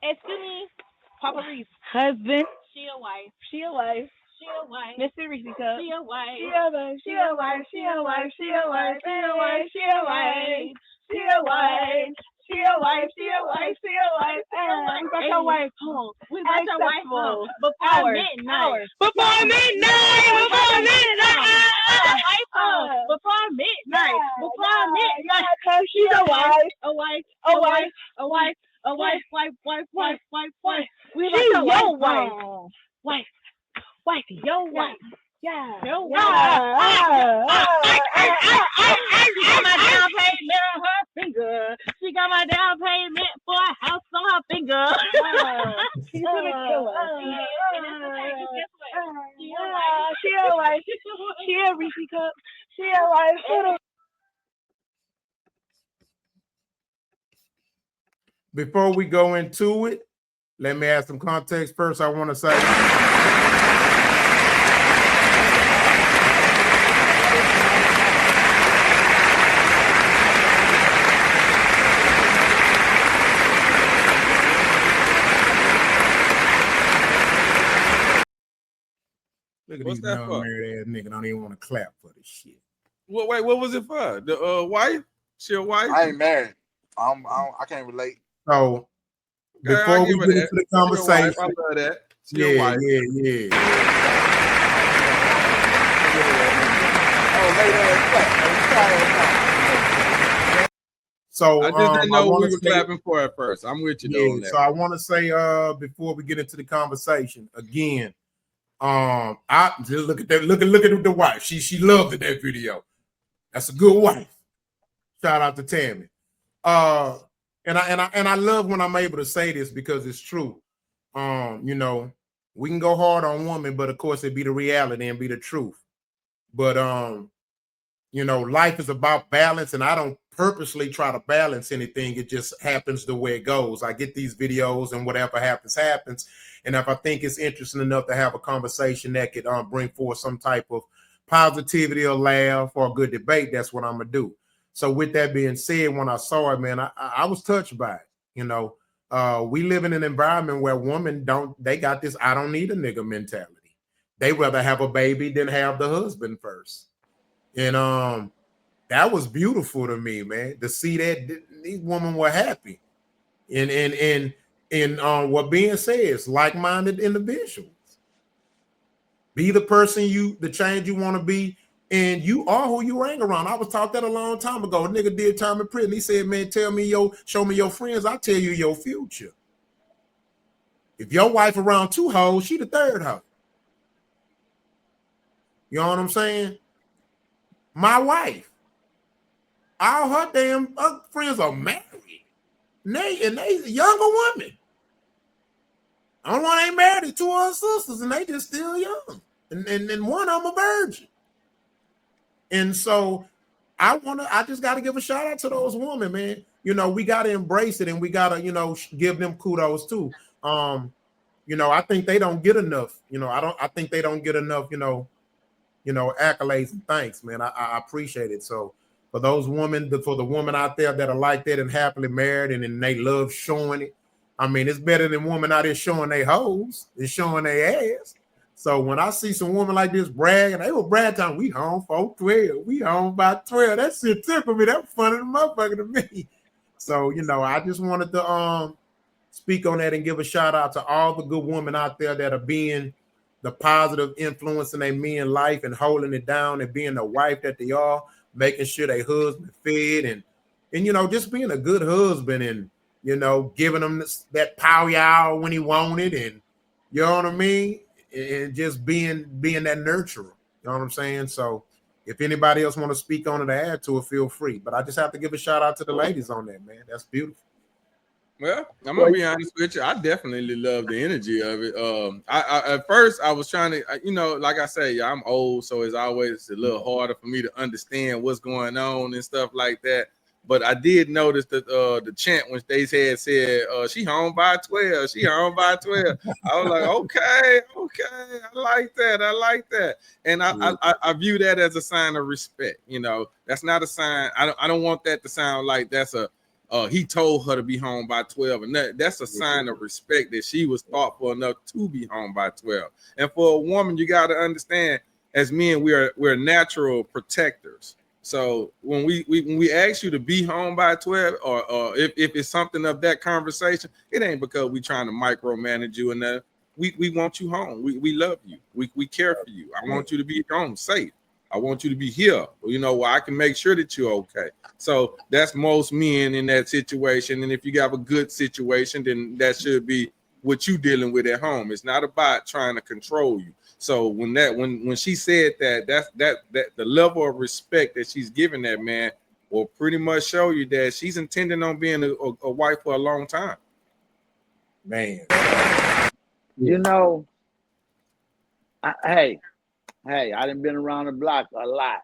Excuse me, Papa Reese. Husband. She a wife. She a wife. She a wife. Mr. Reese Cup. She a wife. She a wife. She a wife. She a wife. She a wife. She a wife. She a wife. She a wife. She a wife. She a wife. She a wife. We got your wife home. We got your wife home before midnight. Before midnight. Before midnight. Wife home before midnight. Before midnight. Cause she's a wife. A wife. A wife. A wife. A wife. Wife. We She's got your your wife. wife. Wife. Your wife. Yeah. Your wife. She got my down payment on her finger. She got my down payment for a house on her finger. She's gonna kill us. She a wife. She a Reese Cup. She a wife. Before we go into it, let me add some context. First, I want to say look at What's these that young for? married ass niggas don't even want to clap for this shit. Wait, what was it for? The wife? She a wife? I ain't married. I can't relate. So Okay, before I'll we give her get that. into the She a wife. conversation, I love that. She a wife. yeah. Oh, lady, So I just didn't know what wanna we were say- clapping for at first. I'm with you though on that. So I want to say before we get into the conversation again, I just look at that, look at the wife. She loved it, that video. That's a good wife. Shout out to Tammy. And I love when I'm able to say this because it's true. You know, we can go hard on women, but of course it be the reality and be the truth. But you know, life is about balance, and I don't purposely try to balance anything. It just happens the way it goes. I get these videos, and whatever happens. And if I think it's interesting enough to have a conversation that could bring forth some type of positivity or laugh or a good debate, that's what I'm gonna do. So with that being said, when I saw it, man, I was touched by it. You know, we live in an environment where women they got this I don't need a nigga mentality. They rather have a baby than have the husband first. And that was beautiful to me, man, to see that these women were happy. And what being says, like-minded individuals. Be the person the change you want to be, and you are who you hang around. I was taught that a long time ago. A nigga did time in prison. He said, man, show me your friends, I'll tell you your future. If your wife around two hoes, she the third hoe. You know what I'm saying? My wife, all her damn friends are married. And they younger women. Only one ain't married, two of her sisters, and they just still young. And one of them a virgin. And so I just got to give a shout out to those women, man. You know, we got to embrace it, and we got to, you know, give them kudos too. You know, I think they don't get enough. You know, I think they don't get enough, you know, accolades and thanks, man. I appreciate it. So for those women, for the women out there that are like that and happily married and they love showing it, I mean, it's better than women out there showing their hoes and showing their ass. So when I see some women like this bragging, they were bragging, time we home for 12, we home by 12. That shit tickled me. That was funny to motherfucker to me. So, you know, I just wanted to speak on that and give a shout out to all the good women out there that are being the positive influence in their men life and holding it down and being the wife that they are, making sure their husband fed and you know, just being a good husband and, you know, giving him that power y'all when he wanted, and you know what I mean, and just being that nurturer. You know what I'm saying? So if anybody else want to speak on it or add to it, feel free. But I just have to give a shout out to the ladies on that, man. That's beautiful. Well, I'm gonna be honest with you. I definitely love the energy of it. I at first I was trying to, you know, like I say, I'm old, so it's always a little harder for me to understand what's going on and stuff like that. But I did notice that the chant when they said she home by 12, she home by 12. I was like, okay, I like that. And I view that as a sign of respect. You know, that's not a sign. I don't want that to sound like that's a he told her to be home by 12, and that's a sign of respect that she was thoughtful enough to be home by 12. And for a woman, you got to understand, as men, we're natural protectors. So when we ask you to be home by 12, or if it's something of that conversation, it ain't because we trying to micromanage you and that. We want you home. We love you. We care for you. I want you to be home safe. I want you to be here. You know, where I can make sure that you're okay. So that's most men in that situation. And if you have a good situation, then that should be what you dealing with at home. It's not about trying to control you. So when she said that the level of respect that she's giving that man will pretty much show you that she's intending on being a wife for a long time. Man. You know, hey, I done been around the block a lot,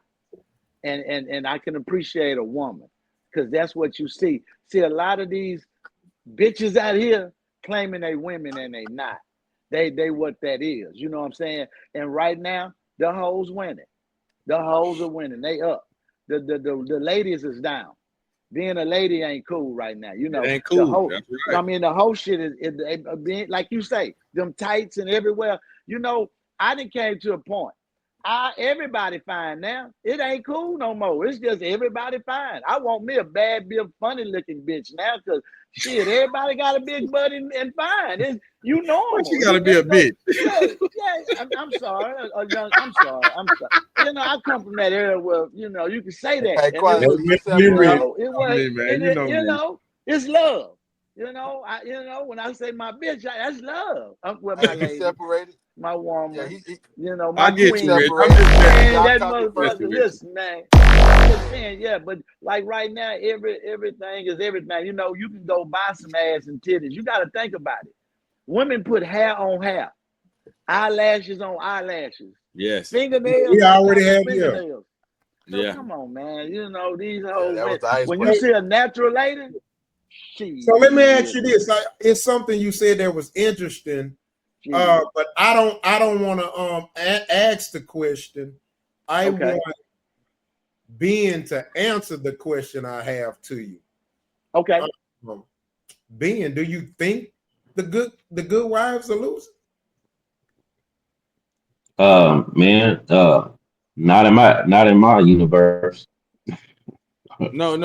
and I can appreciate a woman, because that's what you see. See, a lot of these bitches out here claiming they women and they not. They what that is. You know what I'm saying? And right now, the hoes winning. The hoes are winning. They up. The ladies is down. Being a lady ain't cool right now. You know, it ain't cool. The whole, that's right. I mean, the whole shit is being, like you say, them tights and everywhere. You know, I done came to a point. Everybody fine now. It ain't cool no more. It's just everybody fine. I want me a bad, big, funny looking bitch now, because shit, everybody got a big butt and fine. It's you normal. You gotta be a bitch. Yeah. I'm sorry. I'm sorry. You know, I come from that era where, you know, you can say that. Hey, And Quality, it was, you separate. it was, man, you know, it's love. You know, when I say my bitch, that's love. I'm with my Hey, you lady, separated. my woman. Yeah, You know, I my get queen. you, Rich. Separate. I'm just Man, Y'all that talking motherfucker, first. listen, man. I'm just saying, yeah, but like right now, everything is everything. You know, you can go buy some ass and titties. You got to think about it. Women put hair on hair, eyelashes on eyelashes, Yes. fingernails We on top already of have fingernails. So Yeah. come on, man. You know, these Yeah, hoes, that was the when icebreaker. you see a natural lady, So let me ask you this. It's something you said that was interesting. But I don't want to ask the question. I want Ben to answer the question I have to you. Okay. Ben, do you think the good wives are losing? Man, not in my universe. No.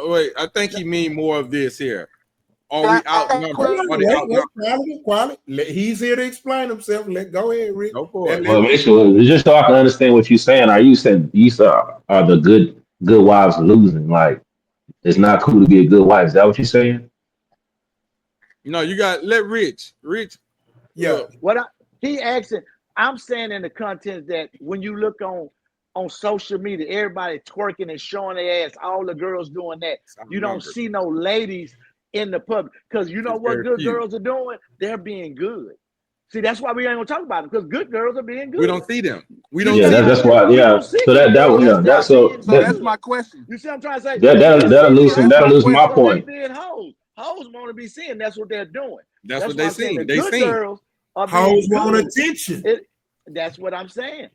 Wait. I think he mean more of this here. Are we outnumbered? Quality. He's here to explain himself. Go ahead, Rick. Well, just so I can understand what you're saying. Are the good wives losing? Like, it's not cool to be a good wife. Is that what you're saying? No, you got let Rich. Yeah. He asking, I'm saying in the content that when you look on social media, everybody twerking and showing their ass, all the girls doing that. You don't see no ladies in the public, because you know what good girls are doing? They're being good. See, that's why we ain't gonna talk about them, because good girls are being good. We don't see them. We don't. That's why. Yeah. So that's my question. You see what I'm trying to say? That'll lose my point. They being hoes. Hoes want to be seen. That's what they're doing. That's what they seen. The they good seen. girls are hoes being want good. attention. That's what I'm saying.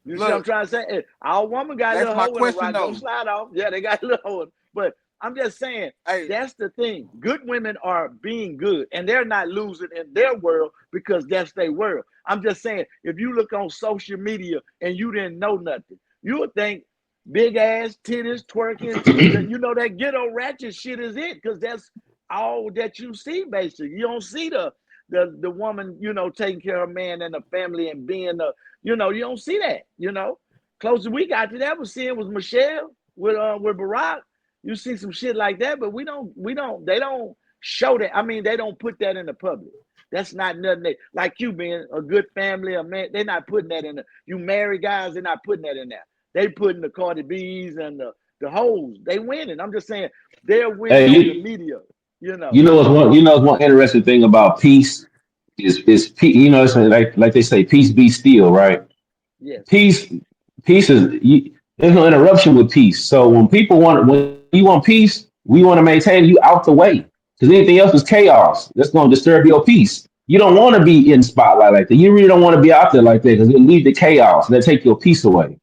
You see what I'm trying to say? Our woman got a little hoe in the rock. Don't slide off. Yeah, they got a little hoe. But I'm just saying, that's the thing. Good women are being good, and they're not losing in their world because that's their world. I'm just saying, if you look on social media and you didn't know nothing, you would think big ass, titties, twerking, you know, that ghetto ratchet shit is it, because that's all that you see, basically. You don't see the woman, you know, taking care of a man and the family and being you know, you don't see that, you know. Closest we got to that was seeing was Michelle with Barack. You see some shit like that, but they don't show that. I mean, they don't put that in the public. That's not nothing like you being a good family, a man, they're not putting that in the, you married guys, they're not putting that in there. They putting the Cardi B's and the hoes. They winning. I'm just saying they're winning on the media, you know. What's one interesting thing about peace is you know, it's like they say, peace be still, right? Yes. Peace is there's no interruption with peace. So when you want peace, we want to maintain you out the way, because anything else is chaos. That's going to disturb your peace. You don't want to be in the spotlight like that. You really don't want to be out there like that, because it'll lead to chaos and it'll take your peace away.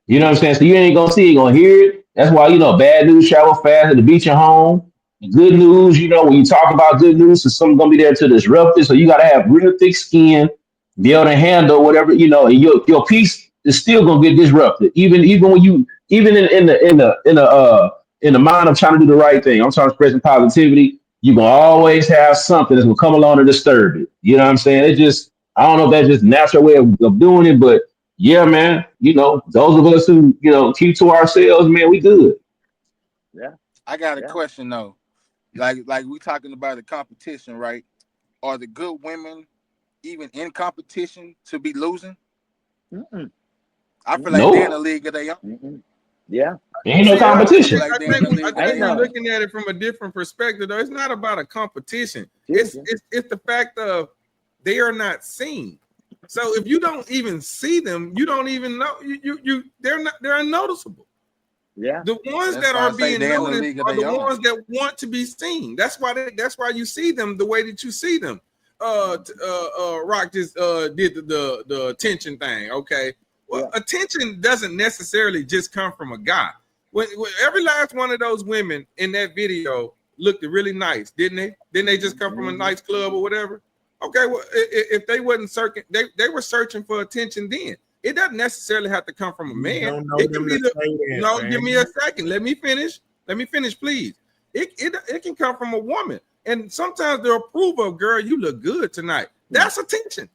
You know what I'm saying? So you ain't gonna see it, gonna hear it. That's why, you know, bad news travel fast, and the beach and home. good news, when you talk about good news, so someone's gonna be there to disrupt it. So you gotta have real thick skin, be able to handle whatever, and your piece is still gonna get disrupted. Even when you even in the mind of trying to do the right thing. I'm trying to spread some positivity. You're gonna always have something that's gonna come along to disturb it. You know what I'm saying? It just I don't know if that's just natural way of doing it, but yeah, man, those of us who, keep to ourselves, man, we good. Yeah. I got a question though. Like we talking about the competition, right? Are the good women even in competition to be losing? Mm-mm. I feel like they're in the league of their own. Mm-mm. Yeah. Ain't no competition. I think we're looking at it from a different perspective, though. It's not about a competition. It's the fact of they are not seen. So if you don't even see them, you don't even know they're unnoticeable. Yeah. The ones that are being noticed are the ones that want to be seen. That's why you see them the way that you see them. Rock just did the attention thing. Okay. Well, attention doesn't necessarily just come from a guy. When every last one of those women in that video looked really nice, didn't they? Didn't they just come from a nice club or whatever? Okay, well, if they wasn't searching, they were searching for attention then. It doesn't necessarily have to come from a man. It can be give me a second. Let me finish. Let me finish, please. It can come from a woman. And sometimes the approval of, girl, you look good tonight. That's attention.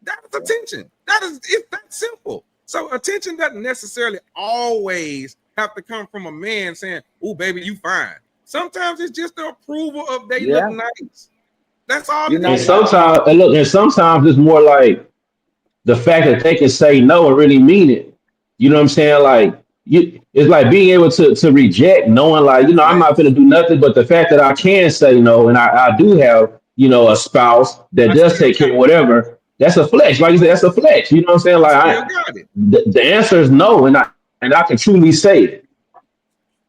That's attention. It's that simple. So attention doesn't necessarily always have to come from a man saying, "Oh, baby, you fine." Sometimes it's just the approval of they look nice. That's all. And sometimes it's more like the fact that they can say no and really mean it. You know what I'm saying? Like it's like being able to reject, knowing like, I'm not gonna do nothing, but the fact that I can say no and I do have, a spouse that does take care of whatever. That's a flex. Like you said, that's a flex. You know what I'm saying? Like the answer is no, and I can truly say it.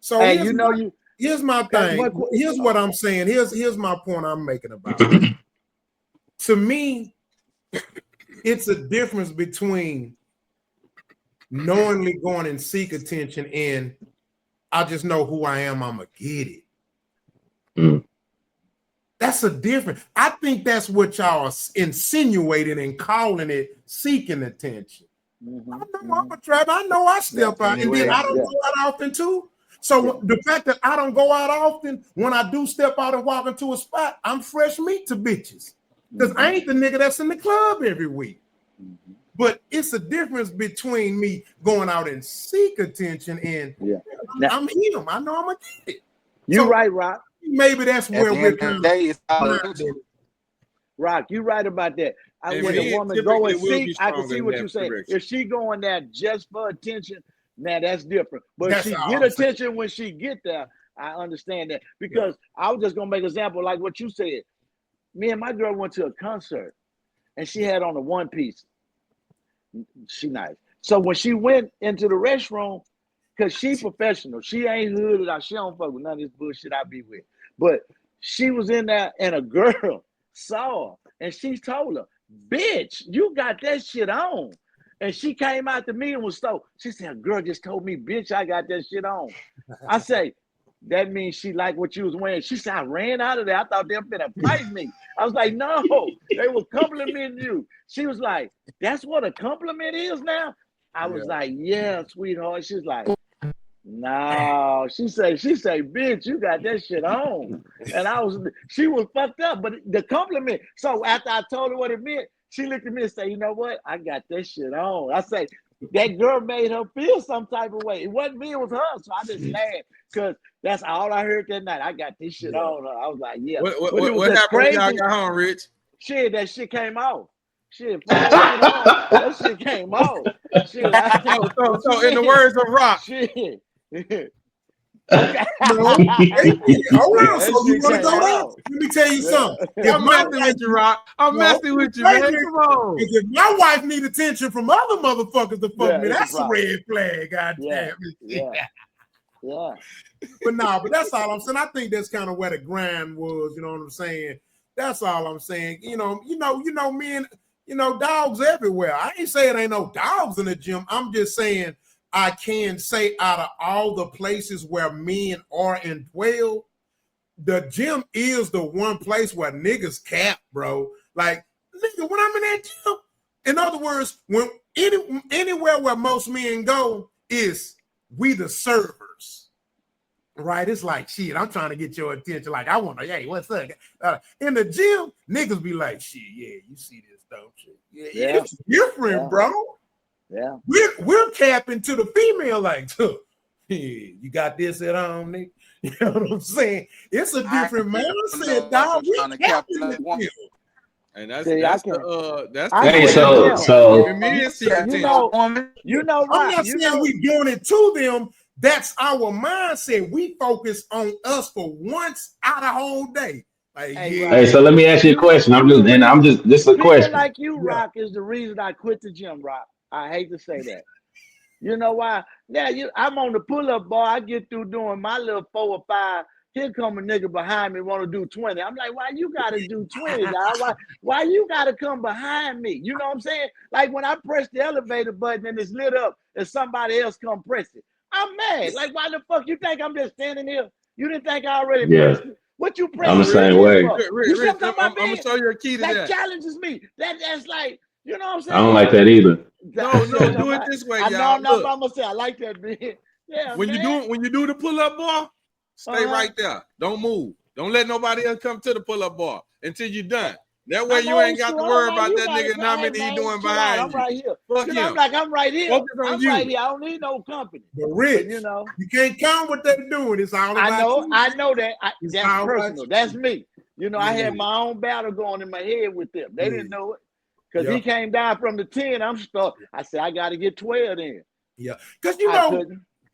So here's my thing. Here's what I'm saying. Here's my point I'm making about it. To me, it's a difference between knowingly going and seek attention and I just know who I am, I'm gonna get it. That's a difference. I think that's what y'all are insinuating and calling it seeking attention. I know I'm a trap. I know I step out, and then I don't go out often too. So the fact that I don't go out often, when I do step out and walk into a spot, I'm fresh meat to bitches. Because I ain't the nigga that's in the club every week. But it's a difference between me going out and seek attention and I'm him. I know I'm gonna get it. You're right, Rock. Maybe that's where we're kind of Rock, you're right about that. When a woman go and seek, I can see what you're saying. If she going there just for attention, now that's different. But if she get attention when she get there, I understand that. Because I was just gonna make an example like what you said. Me and my girl went to a concert and she had on a one piece. She nice. So when she went into the restroom, because she professional, she ain't hooded out. She don't fuck with none of this bullshit I be with. But she was in there and a girl saw her and she told her, "Bitch, you got that shit on." And she came out to me and was so, she said, "A girl just told me, bitch, I got that shit on." I say, "That means she liked what you was wearing." She said, "I ran out of there. I thought they were finna fight me." I was like, "No, they were complimenting you." She was like, "That's what a compliment is now?" I was like, "Yeah, sweetheart." She's like, "No." She say, "Bitch, you got that shit on." And she was fucked up, but the compliment. So after I told her what it meant, she looked at me and said, "You know what? I got that shit on." I say, that girl made her feel some type of way. It wasn't me, it was her. So I just laughed because that's all I heard that night. I got this shit on her. I was like, yeah. What happened when y'all got home, Rich? Shit, that shit came off. Shit, that shit came off. Shit, so in the words of Rock. Shit. Okay. No. Hold on. So you want to go there? Let me tell you something. I'm messing with you, Rock. I'm messing with you, man. Come on. If my wife need attention from other motherfuckers to fuck me, that's a red flag. God damn it. Yeah. But that's all I'm saying. I think that's kind of where the grind was. You know what I'm saying? That's all I'm saying. You know, men, dogs everywhere. I ain't saying ain't no dogs in the gym. I'm just saying I can say out of all the places where men are and dwell, the gym is the one place where niggas cap, bro. Like, nigga, when I'm in that gym, in other words, when anywhere where most men go is we the servers, right? It's like, shit, I'm trying to get your attention. Like, I want to, hey, what's up? In the gym, niggas be like, shit, yeah, you see this dope shit. Yeah. It's different, bro. Yeah. We're capping to the female like, hey, you got this at home, nigga. You know what I'm saying? It's a different mindset, dog. We capping the gym. And that's see, that's I that's Hey, the so you know, I'm not saying we doing it to them. That's our mindset. We focus on us for once out of whole day. Like, hey, so let me ask you a question. This is a question. Like you, Rock, is the reason I quit the gym, Rock. I hate to say that. You know why? Now I'm on the pull-up bar. I get through doing my little 4 or 5. Here come a nigga behind me want to do 20. I'm like, why you gotta do 20, dog? Why you gotta come behind me? You know what I'm saying? Like when I press the elevator button and it's lit up and somebody else come press it. I'm mad. Like, why the fuck you think I'm just standing here? You didn't think I already pressed it? What you pressing? I'm the same way. I'm gonna show you a key to that. That challenges me. That's like, you know what I'm saying? I don't like that either. No, do it this way, y'all. I'm gonna say I like that, man. Yeah, when you do the pull-up bar, stay right there. Don't move. Don't let nobody else come to the pull-up bar until you're done. That way you ain't got to worry about that nigga and how many he doing behind you. I'm right here. Fuck him. I'm like, I'm right here. I'm right here. I don't need no company. The rich, you know, you can't count what they're doing. It's all about you. I know that. That's personal. That's me. You know, I had my own battle going in my head with them. They didn't know it. Because he came down from the 10, I'm stuck. I said, I got to get 12 in. Yeah. Because, you know,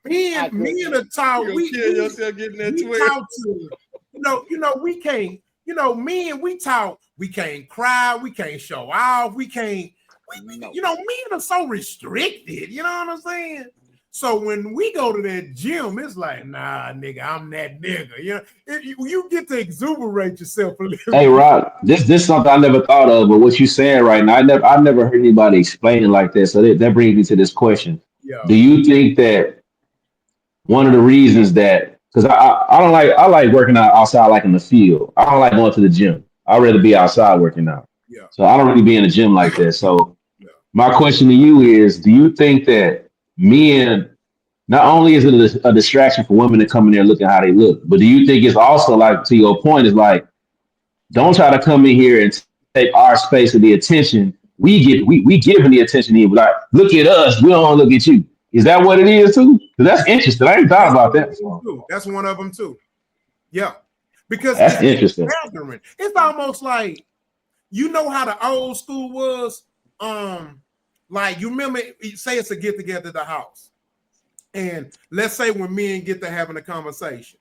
me and the talk, we kill yourself getting that 12. Talk to, we can't, men, we talk, we can't cry, we can't show off, we can't, men are so restricted, you know what I'm saying? So when we go to that gym, it's like, nah, nigga, I'm that nigga. You get to exuberate yourself a little. Hey, Rock, this is something I never thought of, but what you're saying right now, I never heard anybody explain it like that. So that brings me to this question. Yeah. Do you think that one of the reasons that, because I like working out outside, like in the field. I don't like going to the gym. I'd rather be outside working out. Yeah. So I don't really be in the gym like that. So my question to you is, do you think that men, not only is it a distraction for women to come in there looking how they look, but do you think it's also, like, to your point, is like, don't try to come in here and take our space of the attention. We giving the attention here, but like, look at us, we don't want to look at you. Is that what it is too? Because that's interesting. I ain't thought about that. That's one of them too. Yeah. Because that's interesting. It's almost like, you know how the old school was? Like, you remember, say it's a get together at the house. And let's say when men get to having a conversation,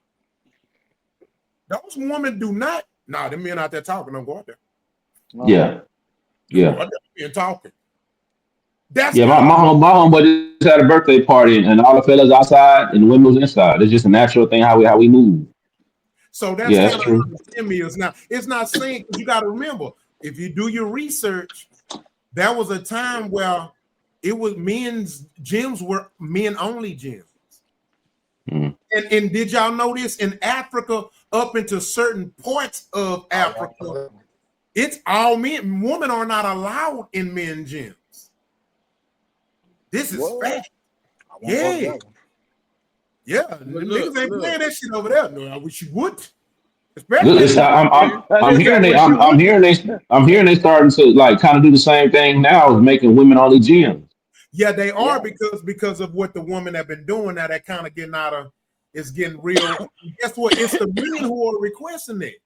those women do not. Nah, them men out there talking, don't go out there. Yeah. And talking. My homeboy just had a birthday party and all the fellas outside and the women was inside. It's just a natural thing how we move. So that's true. Now, it's not saying, you got to remember, if you do your research, there was a time where it was men's gyms were men only gyms. And did y'all notice in Africa, up into certain parts of Africa, it's all men. Women are not allowed in men's gyms. This is fact. Yeah. Niggas ain't playing that shit over there. No, I wish you would. I'm hearing they starting to, like, kind of do the same thing now, is making women only gyms. Yeah, they are because of what the women have been doing. Now that kind of it's getting real. Guess what? It's the men who are requesting it.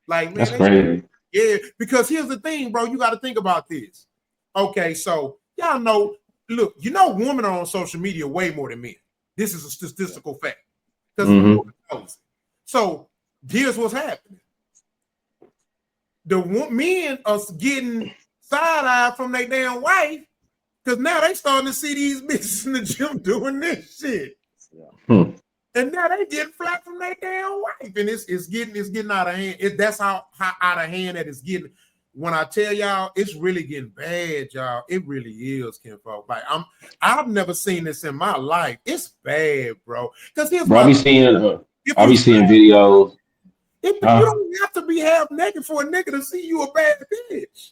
Like, man, that's crazy. Yeah, because here's the thing, bro. You got to think about this. Okay, so y'all know, look, women are on social media way more than men. This is a statistical fact. So here's what's happening. The men are getting side-eyed from their damn wife, because now they starting to see these bitches in the gym doing this shit. And now they getting flat from their damn wife. And it's getting out of hand. That's how out of hand that it's getting. When I tell y'all, it's really getting bad, y'all. It really is, kinfolk. Like, I've never seen this in my life. It's bad, bro. Because I be seeing videos. You don't have to be half naked for a nigga to see you a bad bitch.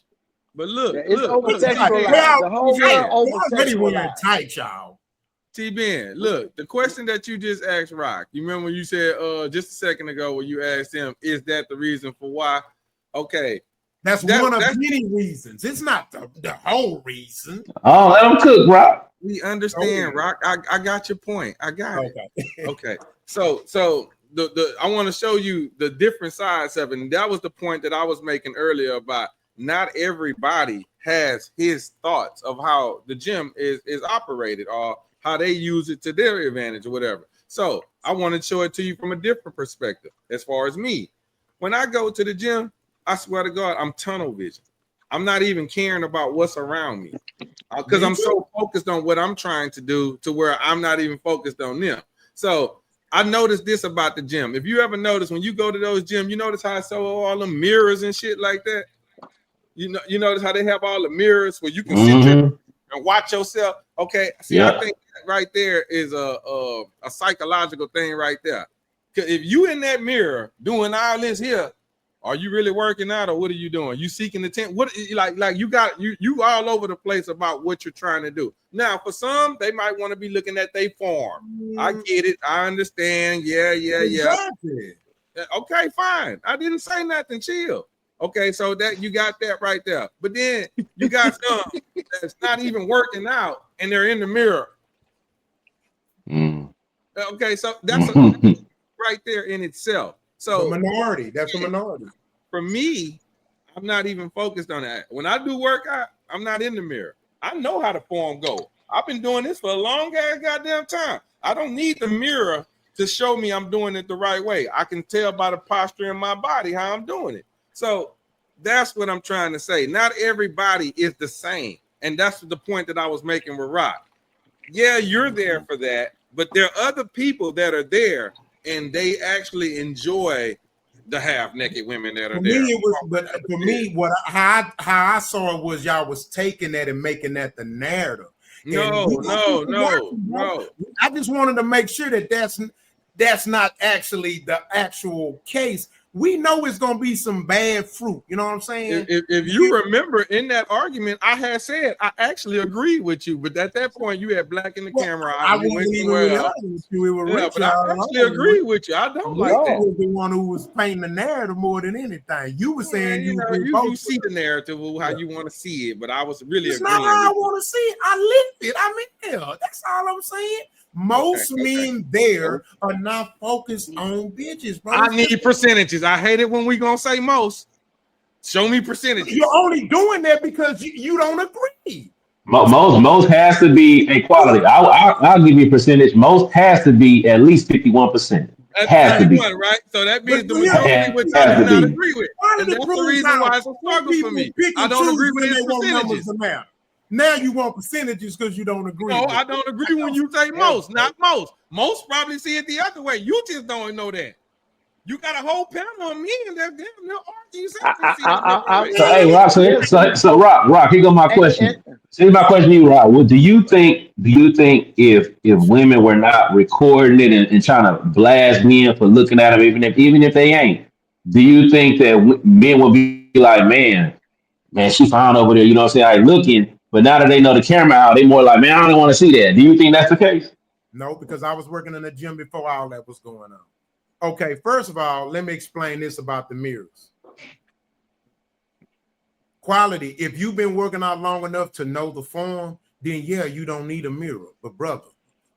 But look, it's look, over-sexualized. The whole world over-sexualized. Tight, y'all. T-Ben, look, the question that you just asked Rock, you remember when you said just a second ago when you asked him, is that the reason for why? Okay. That's one of many reasons. It's not the whole reason. Oh, let them cook, Rock. We understand, Rock. I got your point. I got it. Okay. So the I want to show you the different sides of it. And that was the point that I was making earlier about not everybody has his thoughts of how the gym is operated or how they use it to their advantage or whatever. So I want to show it to you from a different perspective. As far as me, when I go to the gym, I swear to God, I'm tunnel vision. I'm not even caring about what's around me because I'm so focused on what I'm trying to do to where I'm not even focused on them. So I noticed this about the gym. If you ever notice when you go to those gyms, you notice how I saw all the mirrors and shit like that. You notice how they have all the mirrors where you can sit there and watch yourself. Okay, see, I think that right there is a psychological thing right there. Because if you in that mirror doing all this here, are you really working out or what are you doing? You seeking attention? What like you got you all over the place about what you're trying to do. Now, for some, they might want to be looking at their form. I get it. I understand. Yeah. Exactly. Okay, fine. I didn't say nothing. Chill. Okay, so that you got that right there. But then you got some that's not even working out and they're in the mirror. Okay, so that's right there in itself. So the minority, that's a minority. For me, I'm not even focused on that. When I do workout, I'm not in the mirror. I know how the form go. I've been doing this for a long ass goddamn time. I don't need the mirror to show me I'm doing it the right way. I can tell by the posture in my body how I'm doing it. So that's what I'm trying to say. Not everybody is the same. And that's the point that I was making with Rock. Yeah, you're there for that, but there are other people that are there and they actually enjoy the half-naked women that are there. For me, how I saw it was y'all was taking that and making that the narrative. No. I just wanted to make sure that that's not actually the actual case. We know it's gonna be some bad fruit. You know what I'm saying? If you remember in that argument, I had said I actually agreed with you, but at that point you had black in the camera. I wasn't even really honest with you. But I actually agree with you. I don't like that. Was the one who was painting the narrative more than anything. You were saying you see the narrative of how you want to see it, but I was really it's not how I want to see it. I lived it. I'm in there. That's all I'm saying. Most men there are not focused on bitches, bro. I need percentages. I hate it when we gonna say most. Show me percentages. You're only doing that because you don't agree. Most has to be equality. I'll give you a percentage. Most has to be at least 51%. Has to be right. So that means the majority which I do not agree with, and that's the reason why it's a struggle for me. I don't agree with his percentages. Now you want percentages because you don't agree. No, I don't agree when you say most, not most. Most probably see it the other way. You just don't know that. You got a whole panel of men that Rock. So Rock, here go my question. Here's my question to you, Rock. What do you think if women were not recording it and trying to blast men for looking at them, even if they ain't, do you think that men would be like, man, she found over there, you know what I'm saying, like looking, but now that they know the camera out, they more like, man, I don't want to see that. Do you think that's the case? No, because I was working in the gym before all that was going on. Okay, first of all, let me explain this about the mirrors. Quality, if you've been working out long enough to know the form, then yeah, you don't need a mirror. But brother,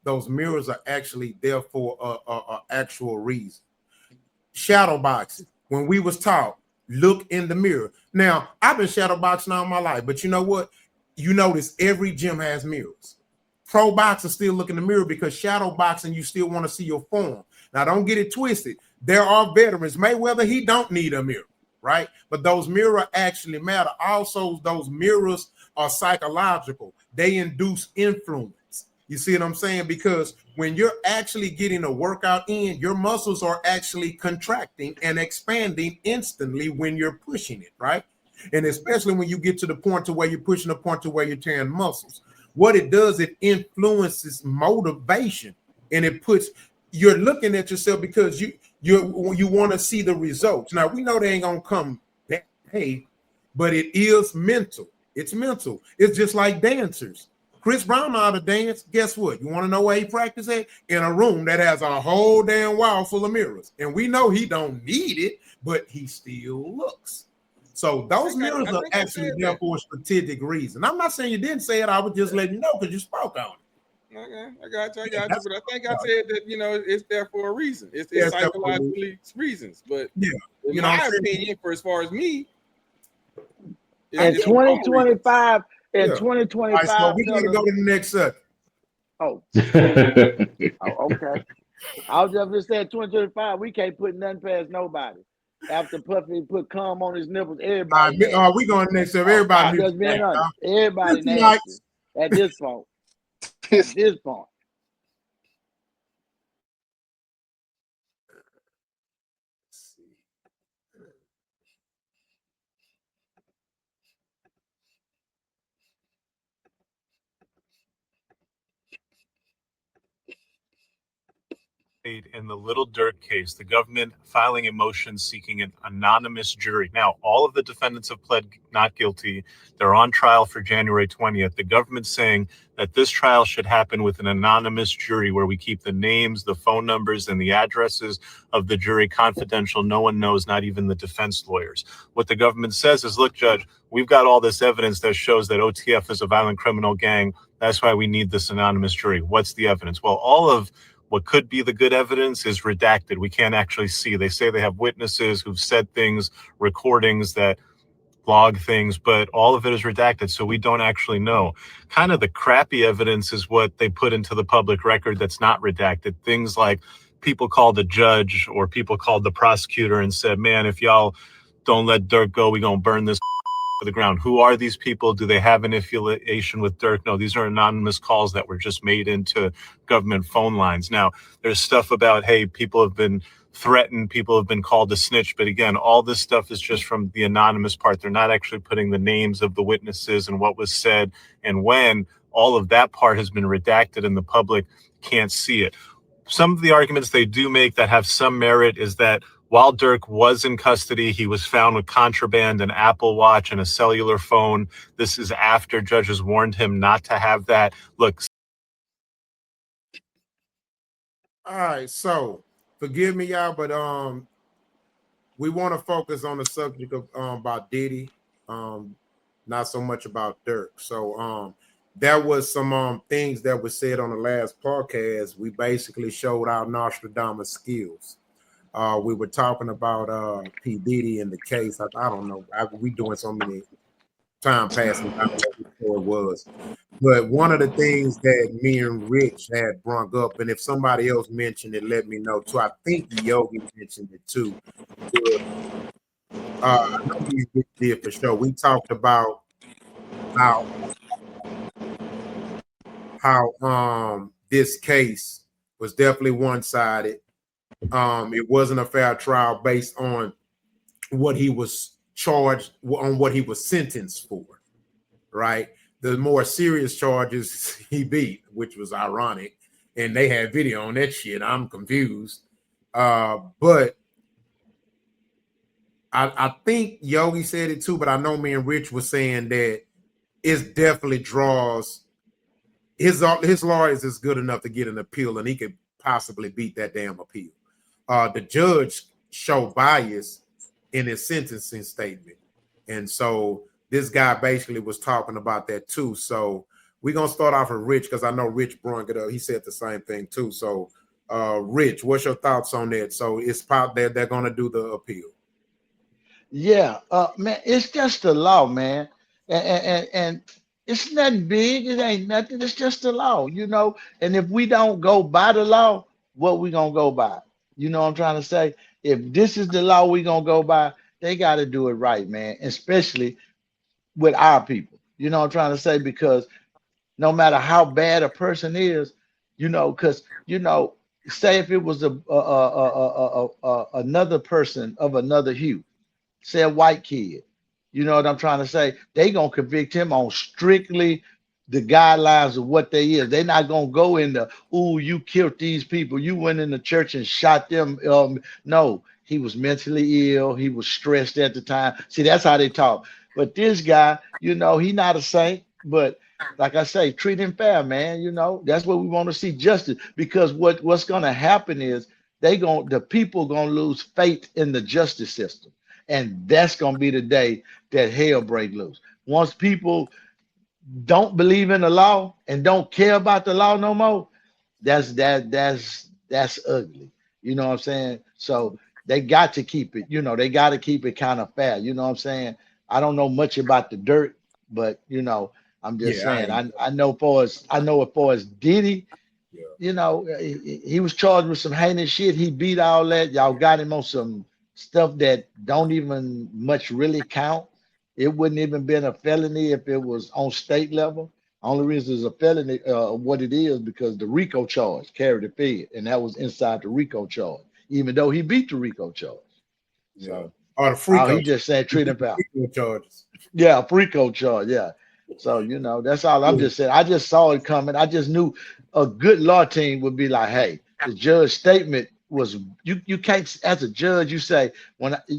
those mirrors are actually there for a actual reason. Shadow boxing, when we was taught, look in the mirror. Now, I've been shadow boxing all my life, but you know what? You notice every gym has mirrors. Pro boxers still look in the mirror because shadow boxing, you still want to see your form. Now, don't get it twisted. There are veterans. Mayweather, he don't need a mirror, right? But those mirrors actually matter. Also, those mirrors are psychological. They induce influence. You see what I'm saying? Because when you're actually getting a workout in, your muscles are actually contracting and expanding instantly when you're pushing it, right? And especially when you get to the point to where you're pushing the point to where you're tearing muscles. What it does, it influences motivation and it puts you're looking at yourself because you want to see the results. Now we know they ain't gonna come that day, but it is mental. It's mental. It's just like dancers. Chris Brown know how to dance. Guess what? You want to know where he practiced at? In a room that has a whole damn wall full of mirrors. And we know he don't need it, but he still looks. So those mirrors are actually there for a strategic reason. I'm not saying you didn't say it. I was just letting you know because you spoke on it. Okay, I got you. But I think I said that, it's there for a reason. It's psychologically reasons. But in my opinion, for as far as me, in 2025, in 2025, right, so we're gonna go to the next subject. Oh, okay. I was just saying 2025, we can't put nothing past nobody. After Puffy put cum on his nipples, everybody. We going next up. Everybody. Just being honest. Everybody nasty at this point. At this point. In the Little Dirk case, the government filing a motion seeking an anonymous jury. Now, all of the defendants have pled not guilty. They're on trial for January 20th. The government's saying that this trial should happen with an anonymous jury where we keep the names, the phone numbers, and the addresses of the jury confidential. No one knows, not even the defense lawyers. What the government says is, look, Judge, we've got all this evidence that shows that OTF is a violent criminal gang. That's why we need this anonymous jury. What's the evidence? Well, all of what could be the good evidence is redacted. We can't actually see. They say they have witnesses who've said things, recordings that log things, but all of it is redacted, so we don't actually know. Kind of the crappy evidence is what they put into the public record that's not redacted. Things like people called the judge or people called the prosecutor and said, man, if y'all don't let Dirk go, we're going to burn this to the ground. Who are these people? Do they have an affiliation with Dirk? No, these are anonymous calls that were just made into government phone lines. Now, there's stuff about, hey, people have been threatened, people have been called to snitch. But again, all this stuff is just from the anonymous part. They're not actually putting the names of the witnesses and what was said and when. All of that part has been redacted and the public can't see it. Some of the arguments they do make that have some merit is that while Dirk was in custody, he was found with contraband, an Apple Watch, and a cellular phone. This is after judges warned him not to have that. Look. All right, so forgive me, y'all, but we want to focus on the subject of about Diddy, not so much about Dirk. So there was some things that were said on the last podcast. We basically showed our Nostradamus skills. We were talking about P. Diddy and the case. I don't know. We doing so many time passing. I don't know what it was. But one of the things that me and Rich had brought up, and if somebody else mentioned it, let me know too. I think Yogi mentioned it too. I know we did for sure. We talked about how this case was definitely one-sided. It wasn't a fair trial based on what he was charged, on what he was sentenced for, right? The more serious charges he beat, which was ironic, and they had video on that shit. I'm confused. But I think Yogi said it too, but I know me and Rich was saying that it definitely draws his lawyers is good enough to get an appeal, and he could possibly beat that damn appeal. The judge showed bias in his sentencing statement. And so this guy basically was talking about that too. So we're going to start off with Rich because I know Rich brought it up. He said the same thing too. So Rich, what's your thoughts on that? So it's they're going to do the appeal. Yeah, man, it's just the law, man. And it's nothing big. It ain't nothing. It's just the law, And if we don't go by the law, what we going to go by? You know what I'm trying to say? If this is the law we going to go by, they got to do it right, man, especially with our people. You know what I'm trying to say? Because no matter how bad a person is, because, say if it was another person of another hue, say a white kid, you know what I'm trying to say? They going to convict him on strictly the guidelines of what they is. They're not gonna go into, ooh, you killed these people, you went in the church and shot them. No, he was mentally ill, he was stressed at the time. See, that's how they talk. But this guy, you know, he not a saint, but like I say, treat him fair, man. You know, that's what we want to see, justice. Because what's gonna happen is the people gonna lose faith in the justice system. And that's gonna be the day that hell break loose. Once people don't believe in the law and don't care about the law no more, that's ugly. You know what I'm saying? So they got to keep it, you know, they got to keep it kind of fair. You know what I'm saying? I don't know much about the dirt, but you know, I'm just Yeah, saying I know as far as Diddy, yeah. you know, he was charged with some heinous shit. He beat all that. Y'all got him on some stuff that don't even much really count. It wouldn't even been a felony if it was on state level. Only reason it's a felony, what it is, because the RICO charge carried the fed, and that was inside the RICO charge, even though he beat the RICO charge. Yeah. So, Or the oh, freako he just said treat him out. charges. Yeah, RICO charge. Yeah. So, you know, that's all I'm just saying. I just saw it coming. I just knew a good law team would be like, hey, the judge's statement was, you can't, as a judge, you say,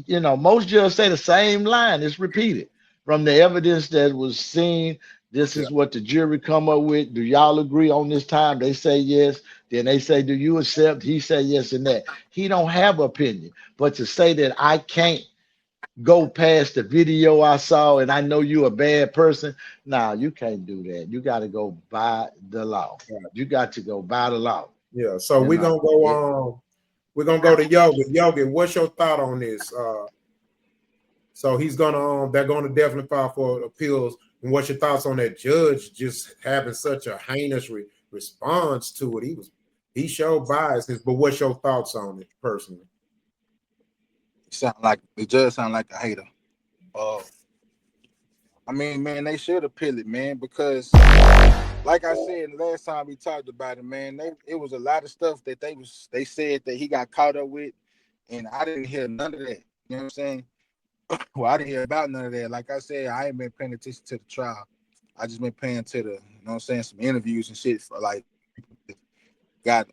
you know, most judges say the same line, it's repeated from the evidence that was seen. This is what the jury come up with. Do y'all agree on this time? They say yes. Then they say, do you accept? He say yes and that. He don't have opinion. But to say that I can't go past the video I saw and I know you a bad person. Nah, you can't do that. You got to go by the law. You got to go by the law. Yeah. So You we're know, gonna go on. We're gonna go to Yogi. Yogi, what's your thought on this? So he's gonna they're gonna definitely file for appeals. And what's your thoughts on that judge just having such a heinous response to it? He showed biases, but what's your thoughts on it personally? The judge sound like a hater. I mean, man, they should appeal it, man, because like I said last time we talked about it, man, it was a lot of stuff that they said that he got caught up with, and I didn't hear none of that. You know what I'm saying? Well, I didn't hear about none of that. Like I said, I ain't been paying attention to the trial. I just been paying to the, you know what I'm saying, some interviews and shit for like got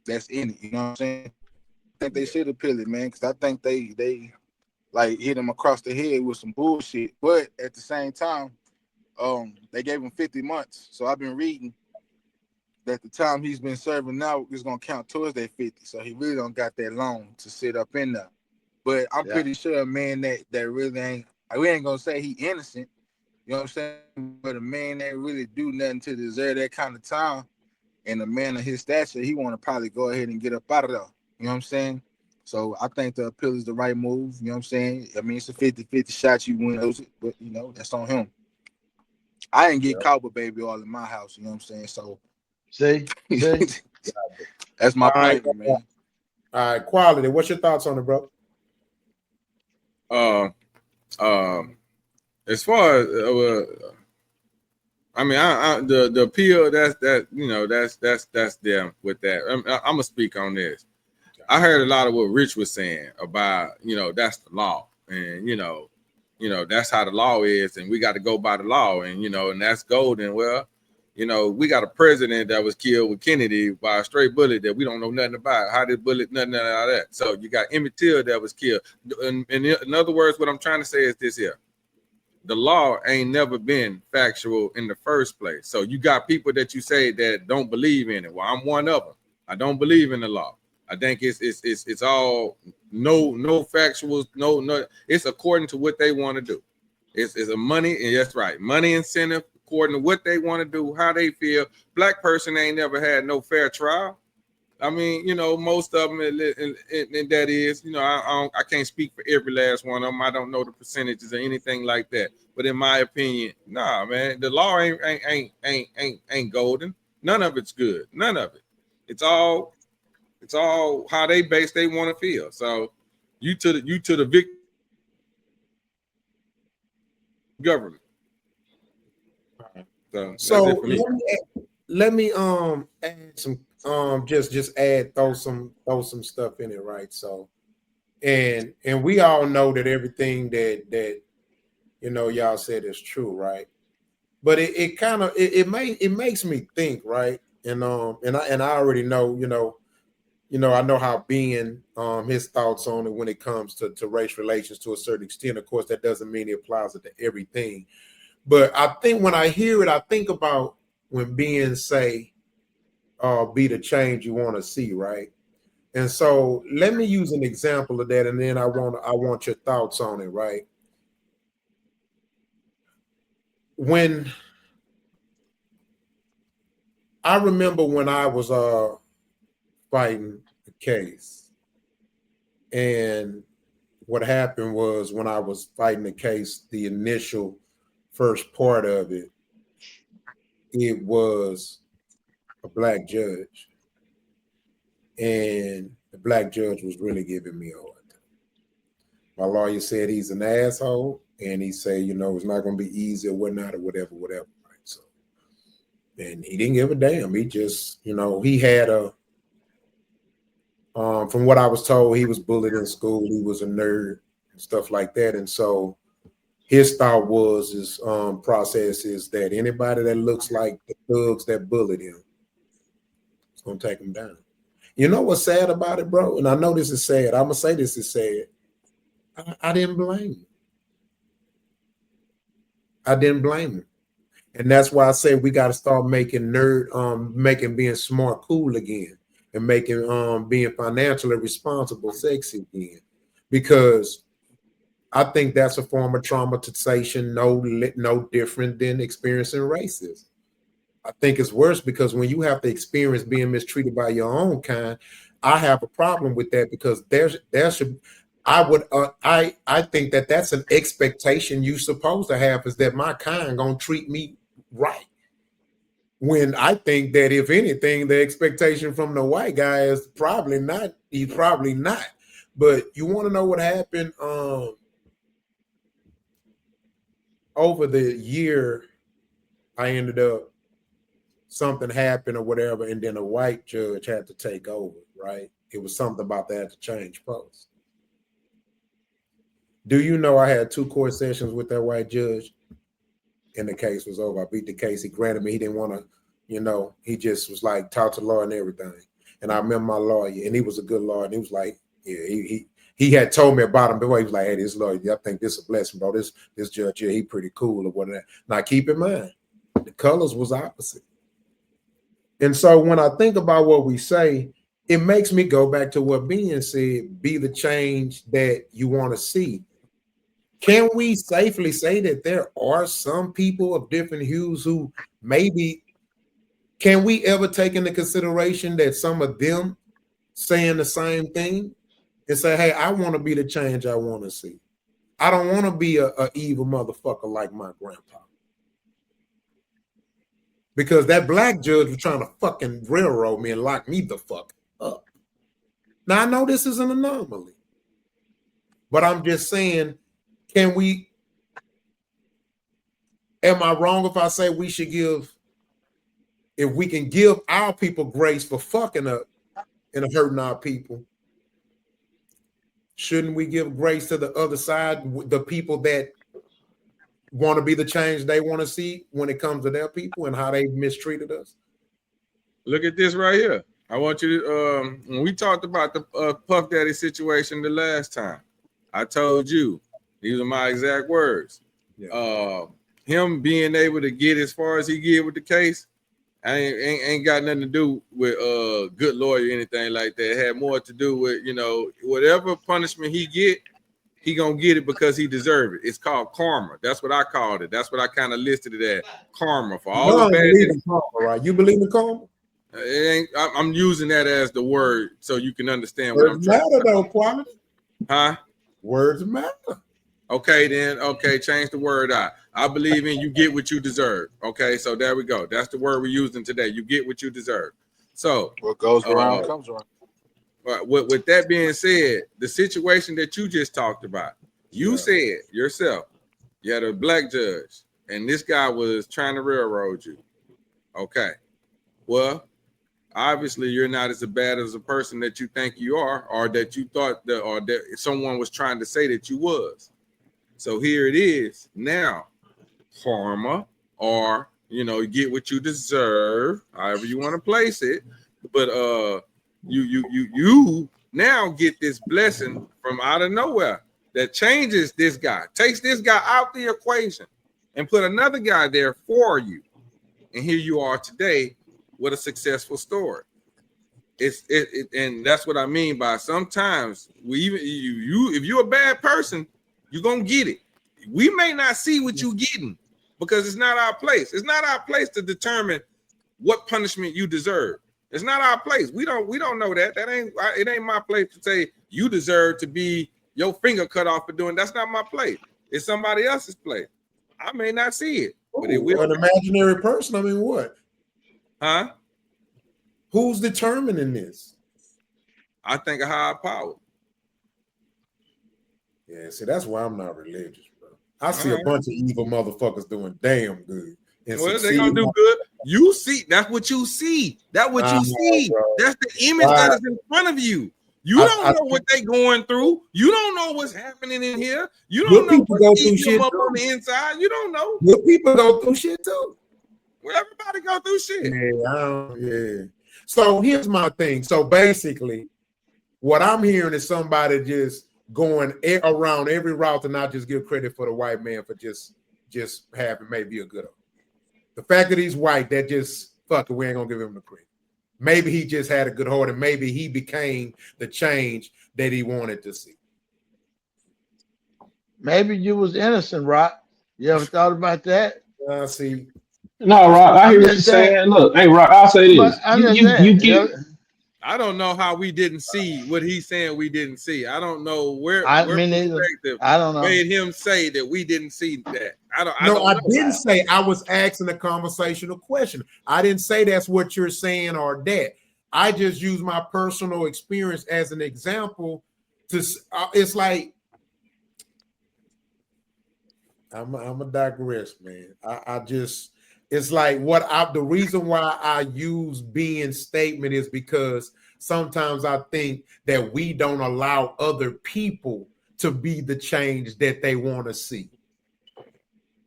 that's in it. You know what I'm saying? I think they should appeal it, man, because I think they like hit him across the head with some bullshit. But at the same time, they gave him 50 months. So I've been reading that the time he's been serving now is gonna count towards that 50. So he really don't got that long to sit up in there. But I'm pretty sure, man, that really ain't. We ain't gonna say he innocent. You know what I'm saying? But a man that really do nothing to deserve that kind of time, and a man of his stature, he want to probably go ahead and get up out of there. You know what I'm saying? So I think the appeal is the right move. You know what I'm saying? I mean, it's a 50-50 shot you win, but you know, that's on him. I didn't get caught with baby all in my house. You know what I'm saying? So see, that's my point, man. All right, Quality. What's your thoughts on it, bro? As far as I mean, the appeal that's them with that. I'm gonna speak on this. I heard a lot of what Rich was saying about that's the law, and that's how the law is, and we got to go by the law, and and that's golden. Well, we got a president that was killed with Kennedy by a straight bullet that we don't know nothing about. How did bullet nothing out of that? So you got Emmett Till that was killed. And in other words, what I'm trying to say is this here. The law ain't never been factual in the first place. So you got people that you say that don't believe in it. Well, I'm one of them. I don't believe in the law. I think it's all no factuals, no. It's according to what they want to do. It's a money, and that's right, money incentive according to what they want to do, how they feel. Black person ain't never had no fair trial. I mean, most of them, and that is, I can't speak for every last one of them. I don't know the percentages or anything like that. But in my opinion, nah, man, the law ain't golden. None of it's good. None of it. It's all how they want to feel. So you to the victim government. So let me add some just throw some stuff in it, right? So and we all know that everything that y'all said is true, right? but it kind of it makes me think, right? And I already know, I know how being his thoughts on it when it comes to race relations to a certain extent. Of course, that doesn't mean it applies to everything. But I think when I hear it, I think about when being say, be the change you want to see, right? And so let me use an example of that, and then I want your thoughts on it, right? When I remember when I was fighting the case, and what happened was when I was fighting the case, the initial first part of it, it was a black judge, and the black judge was really giving me a hard time. My lawyer said he's an asshole, and he said, it's not going to be easy or whatnot or whatever. Right? So, and he didn't give a damn. He just, he had a. From what I was told, he was bullied in school. He was a nerd and stuff like that, and so his thought was his process is that anybody that looks like the thugs that bullied him, it's gonna take him down. You know what's sad about it, bro? And I know this is sad. I'm gonna say this is sad. I didn't blame him. I didn't blame him. And that's why I say we got to start making making being smart cool again, and making being financially responsible sexy again, because I think that's a form of traumatization, no different than experiencing racism. I think it's worse because when you have to experience being mistreated by your own kind, I have a problem with that, because there should I think that that's an expectation you supposed to have, is that my kind gonna treat me right. When I think that if anything, the expectation from the white guy is probably not. He's probably not. But you want to know what happened? Over the year, I ended up, something happened or whatever, and then a white judge had to take over, right? It was something about that to change posts. Do you know I had 2 court sessions with that white judge, and the case was over? I beat the case. He granted me. He didn't want to, he just was like, talk to the lawyer and everything. And I remember my lawyer, and he was a good lawyer, and he was like, yeah, he had told me about him before. He was like, hey, this lawyer, I think this is a blessing, bro. This judge here, he pretty cool or whatever. Now keep in mind, the colors was opposite. And so when I think about what we say, it makes me go back to what Ben said, be the change that you want to see. Can we safely say that there are some people of different hues who maybe, can we ever take into consideration that some of them saying the same thing and say, hey, I want to be the change I want to see. I don't want to be a evil motherfucker like my grandpa. Because that black judge was trying to fucking railroad me and lock me the fuck up. Now, I know this is an anomaly, but I'm just saying, am I wrong if I say we should if we can give our people grace for fucking up and hurting our people, shouldn't we give grace to the other side, the people that want to be the change they want to see when it comes to their people and how they mistreated us? Look at this right here. I want you to, when we talked about the Puff Daddy situation the last time, I told you, these are my exact words. Yeah. Him being able to get as far as he get with the case, ain't got nothing to do with good lawyer or anything like that. It had more to do with, whatever punishment he get, he gonna get it because he deserve it. It's called karma. That's what I called it. That's what I kind of listed it as, karma for all the bad. Karma, right? You believe in karma? I'm using that as the word so you can understand Words what I'm trying matter, though, quality. Huh? Words matter. Okay, then. Okay, change the word out. I believe in you get what you deserve. Okay, so there we go. That's the word we're using today. You get what you deserve. So what goes around comes around. With that being said, the situation that you just talked about, you said yourself, you had a black judge, and this guy was trying to railroad you. Okay. Well, obviously you're not as bad as a person that you think you are, or that you thought that, or that someone was trying to say that you was. So here it is now, karma. or you get what you deserve, however you want to place it. But you now get this blessing from out of nowhere that changes this guy, takes this guy out the equation, and put another guy there for you. And here you are today with a successful story. And that's what I mean by sometimes we even if you're a bad person, you're gonna get it. We may not see what you're getting because it's not our place. It's not our place to determine what punishment you deserve. It's not our place. We don't know that. It ain't my place to say you deserve to be your finger cut off for doing. That's not my place. It's somebody else's place. I may not see it, but it will. An imaginary person. I mean, what? Huh? Who's determining this? I think a higher power. Yeah, see, that's why I'm not religious, bro. I see a bunch of evil motherfuckers doing damn good. Well, they're gonna do good. You see, that's what you see. That's what you see. Bro. That's the image that is in front of you. You don't know what they're going through. You don't know what's happening in here. You don't know what's eating them up on the inside. You don't know. Good people go through shit too. Well, everybody go through shit. Yeah. So here's my thing. So basically, what I'm hearing is somebody just going around every route and not just give credit for the white man for just having maybe a good one. The fact that he's white, that just fuck it, we ain't gonna give him the credit. Maybe he just had a good heart and maybe he became the change that he wanted to see. Maybe you was innocent, Rock. You ever thought about that? See. No, Rock, I hear what you're saying. Look, hey, Rock, I'll say this. I don't know how we didn't see what he's saying we didn't see. I don't know where perspective I don't know. Made him say that we didn't see that. I didn't say. I was asking a conversational question. I didn't say that's what you're saying or that. I just use my personal experience as an example to it's like I'm a digress, man. I just it's like the reason why I use being statement is because sometimes I think that we don't allow other people to be the change that they want to see.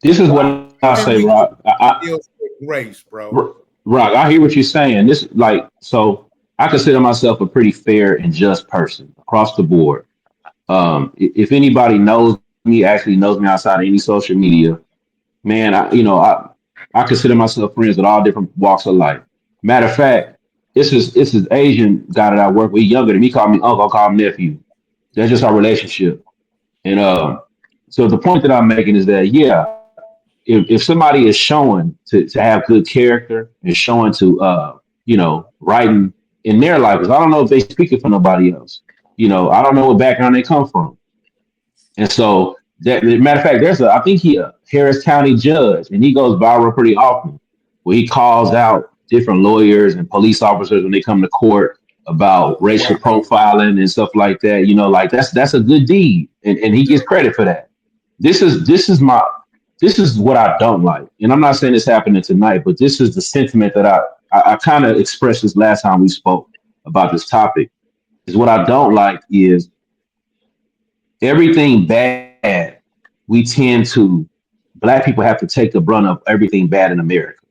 This is what I say, Rock. Grace, bro. Rock, I hear what you're saying. This so I consider myself a pretty fair and just person across the board. If anybody knows me, actually knows me outside of any social media, man, I consider myself friends with all different walks of life. Matter of fact, this is Asian guy that I work with, younger than me, call me uncle, I call him nephew. That's just our relationship. And so the point that I'm making is that if somebody is showing to have good character and showing to writing in their life, because I don't know if they speak it for nobody else. I don't know what background they come from. And so matter of fact, I think he a Harris County judge, and he goes viral pretty often, where he calls out different lawyers and police officers when they come to court about racial profiling and stuff like that. Like that's a good deed, and he gets credit for that. This is what I don't like, and I'm not saying this happening tonight, but this is the sentiment that I kind of expressed this last time we spoke about this topic. Is what I don't like is everything bad. Black people have to take the brunt of everything bad in America.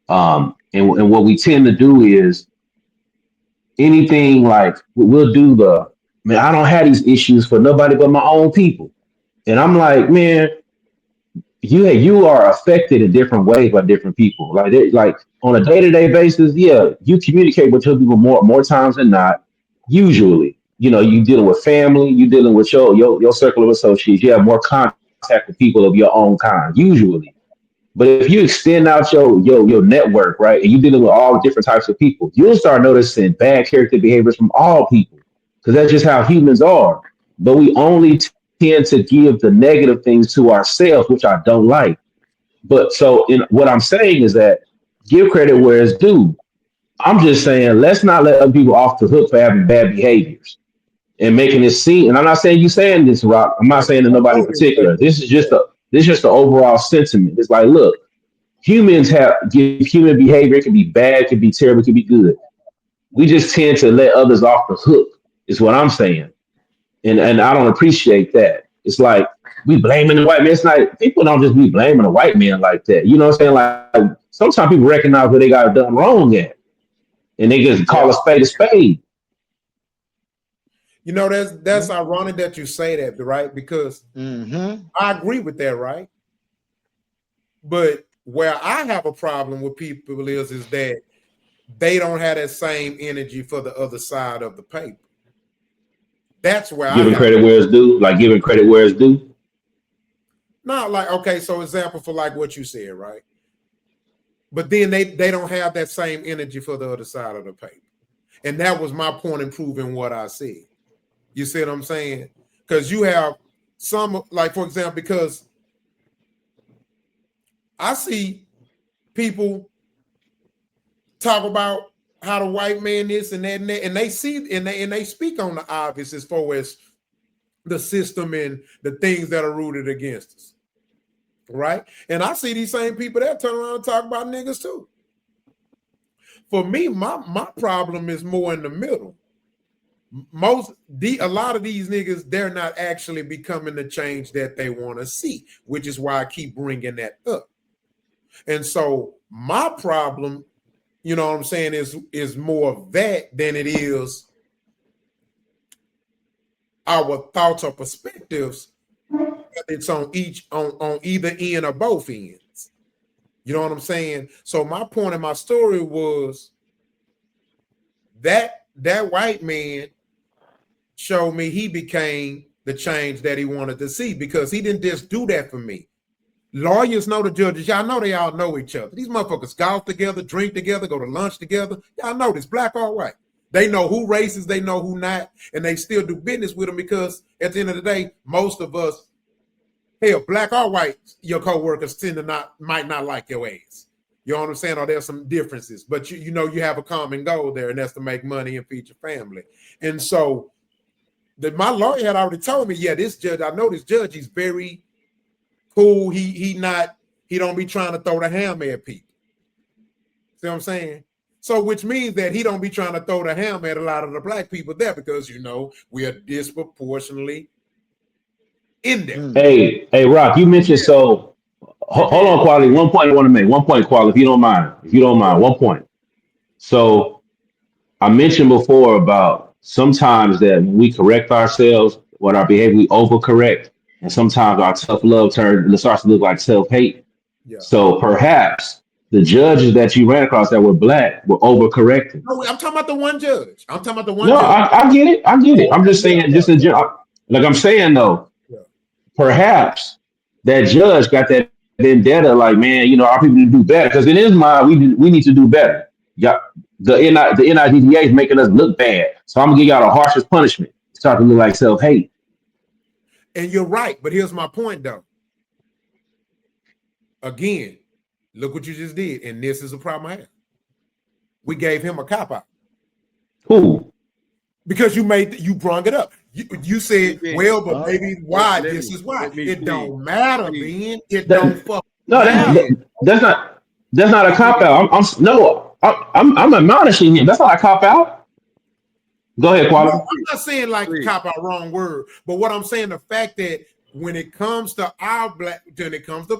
And what we tend to do is anything like we'll do I don't have these issues for nobody but my own people. And I'm like, man, you are affected in different ways by different people. Like on a day-to-day basis, you communicate with your people more times than not. Usually, you dealing with family, you dealing with your circle of associates. You have more contact with people of your own kind, usually. But if you extend out your network, right, and you're dealing with all different types of people, you'll start noticing bad character behaviors from all people, because that's just how humans are. But we only tend to give the negative things to ourselves, which I don't like. But so what I'm saying is that give credit where it's due. I'm just saying, let's not let other people off the hook for having bad behaviors and making it seem. And I'm not saying you saying this, Rock. I'm not saying to nobody in particular. This is just the overall sentiment. It's like, look, humans give human behavior. It can be bad, it can be terrible, it can be good. We just tend to let others off the hook, is what I'm saying. And I don't appreciate that. It's like we blaming the white man. It's like people don't just be blaming the white man like that. You know what I'm saying? Like sometimes people recognize where they got done wrong at, and they just call a spade a spade. You know, that's ironic that you say that, right? Because I agree with that, right? But where I have a problem with people is that they don't have that same energy for the other side of the paper. That's where giving credit where it's due, like giving credit where it's due. Not like, okay, so example for like what you said, right? But then they don't have that same energy for the other side of the paper. And that was my point in proving what I said. You see what I'm saying? Because you have some, like, for example, because I see people talk about how the white man is and that, and they see and they speak on the obvious as far as the system and the things that are rooted against us. Right? And I see these same people that turn around and talk about niggas too. For me, my problem is more in the middle. A lot of these niggas, they're not actually becoming the change that they want to see, which is why I keep bringing that up. And so my problem, you know what I'm saying, is more of that than it is our thoughts or perspectives. It's on either end or both ends. You know what I'm saying? So my point in my story was that white man showed me he became the change that he wanted to see, because he didn't just do that for me. Lawyers know the judges. Y'all know they all know each other. These motherfuckers golf together, drink together, go to lunch together. Y'all know this, black or white. They know who racist, they know who not, and they still do business with them, because at the end of the day, most of us, hell, black or white, your co-workers might not like your ass. You know what I'm saying? Or there's some differences, but you know you have a common goal there, and that's to make money and feed your family. And so my lawyer had already told me, yeah, this judge, I know this judge, he's very cool. He don't be trying to throw the hammer at people. See what I'm saying? So which means that he don't be trying to throw the hammer at a lot of the black people there, because you know we are disproportionately in there. Hey, Rock, you mentioned so. Hold on, Quality. 1 point I want to make. 1 point, Quality, if you don't mind. 1 point. So I mentioned before about sometimes that when we correct ourselves, what our behavior, we overcorrect, and sometimes our tough love starts to look like self-hate. Yeah. So perhaps the judges that you ran across that were black were overcorrecting. No, I'm talking about the one judge. I'm talking about the one judge. I get it. I'm just saying, just in general, like I'm saying though, perhaps that judge got that vendetta, like, man, you know, our people need to do better, because in his mind, we need to do better. Yeah, the NIDDA is making us look bad, so I'm gonna give y'all the harshest punishment. Start to look like self-hate. And you're right, but here's my point, though. Again, look what you just did, and this is a problem I have. We gave him a cop-out. Who? Because you brung it up. You said, well, but maybe why? This is why. It don't matter, man. It don't fuck. No, that's not a cop-out. I'm admonishing him. That's not a cop-out. Go ahead, Quality. No, I'm not saying like cop-out, wrong word. But what I'm saying, the fact that when it comes to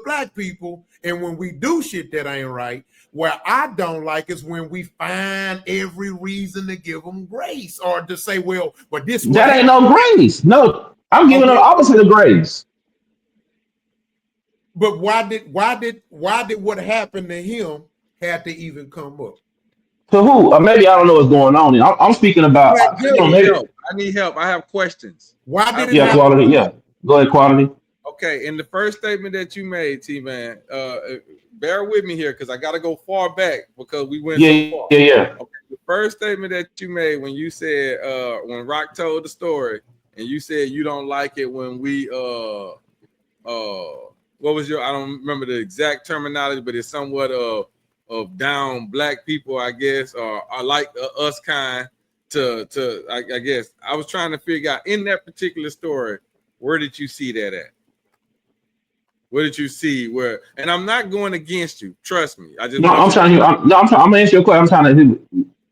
black people, and when we do shit that ain't right, where I don't like is when we find every reason to give them grace, or to say, well, but this that ain't no grace. No, I'm giving them the opposite of grace. But why did what happened to him had to even come up? To who? Or maybe I don't know what's going on. I'm speaking about. I need help. I have questions. Why did it? Yeah, Quality. Yeah, go ahead, Quality. Okay, in the first statement that you made, T-Man, bear with me here because I got to go far back because we went so far. Yeah. Okay, the first statement that you made when you said when Rock told the story, and you said you don't like it when we what was your? I don't remember the exact terminology, but it's somewhat of down black people, I guess, or like us kind to I guess. I was trying to figure out in that particular story, where did you see that at? Where did you see where? And I'm not going against you. Trust me. I'm gonna answer your question. I'm trying to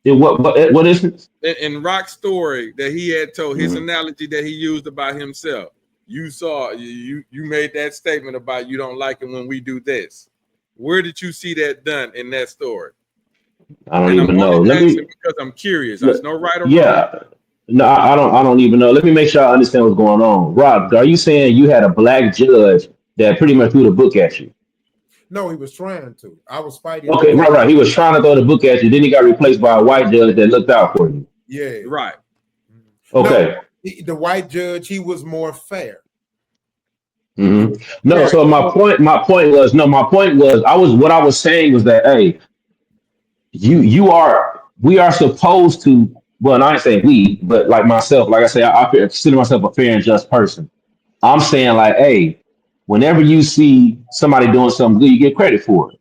do what is it? In Rock's story that he had told, his analogy that he used about himself. you saw you made that statement about you don't like it when we do this. Where did you see that done in that story? I don't even know. Let me because I'm curious. There's no right or wrong. No, I don't even know. Let me make sure I understand what's going on. Rob, are you saying you had a black judge that pretty much threw the book at you? No, he was trying to. I was fighting. Okay, right. He was trying to throw the book at you. Then he got replaced by a white judge that looked out for you. Yeah. Right. Okay. No, the white judge, he was more fair. Mm-hmm. No, so my point was what I was saying was that hey, we are supposed to, well, I ain't saying we, but like myself, like I say, I consider myself a fair and just person. I'm saying like, hey, whenever you see somebody doing something good, you get credit for it.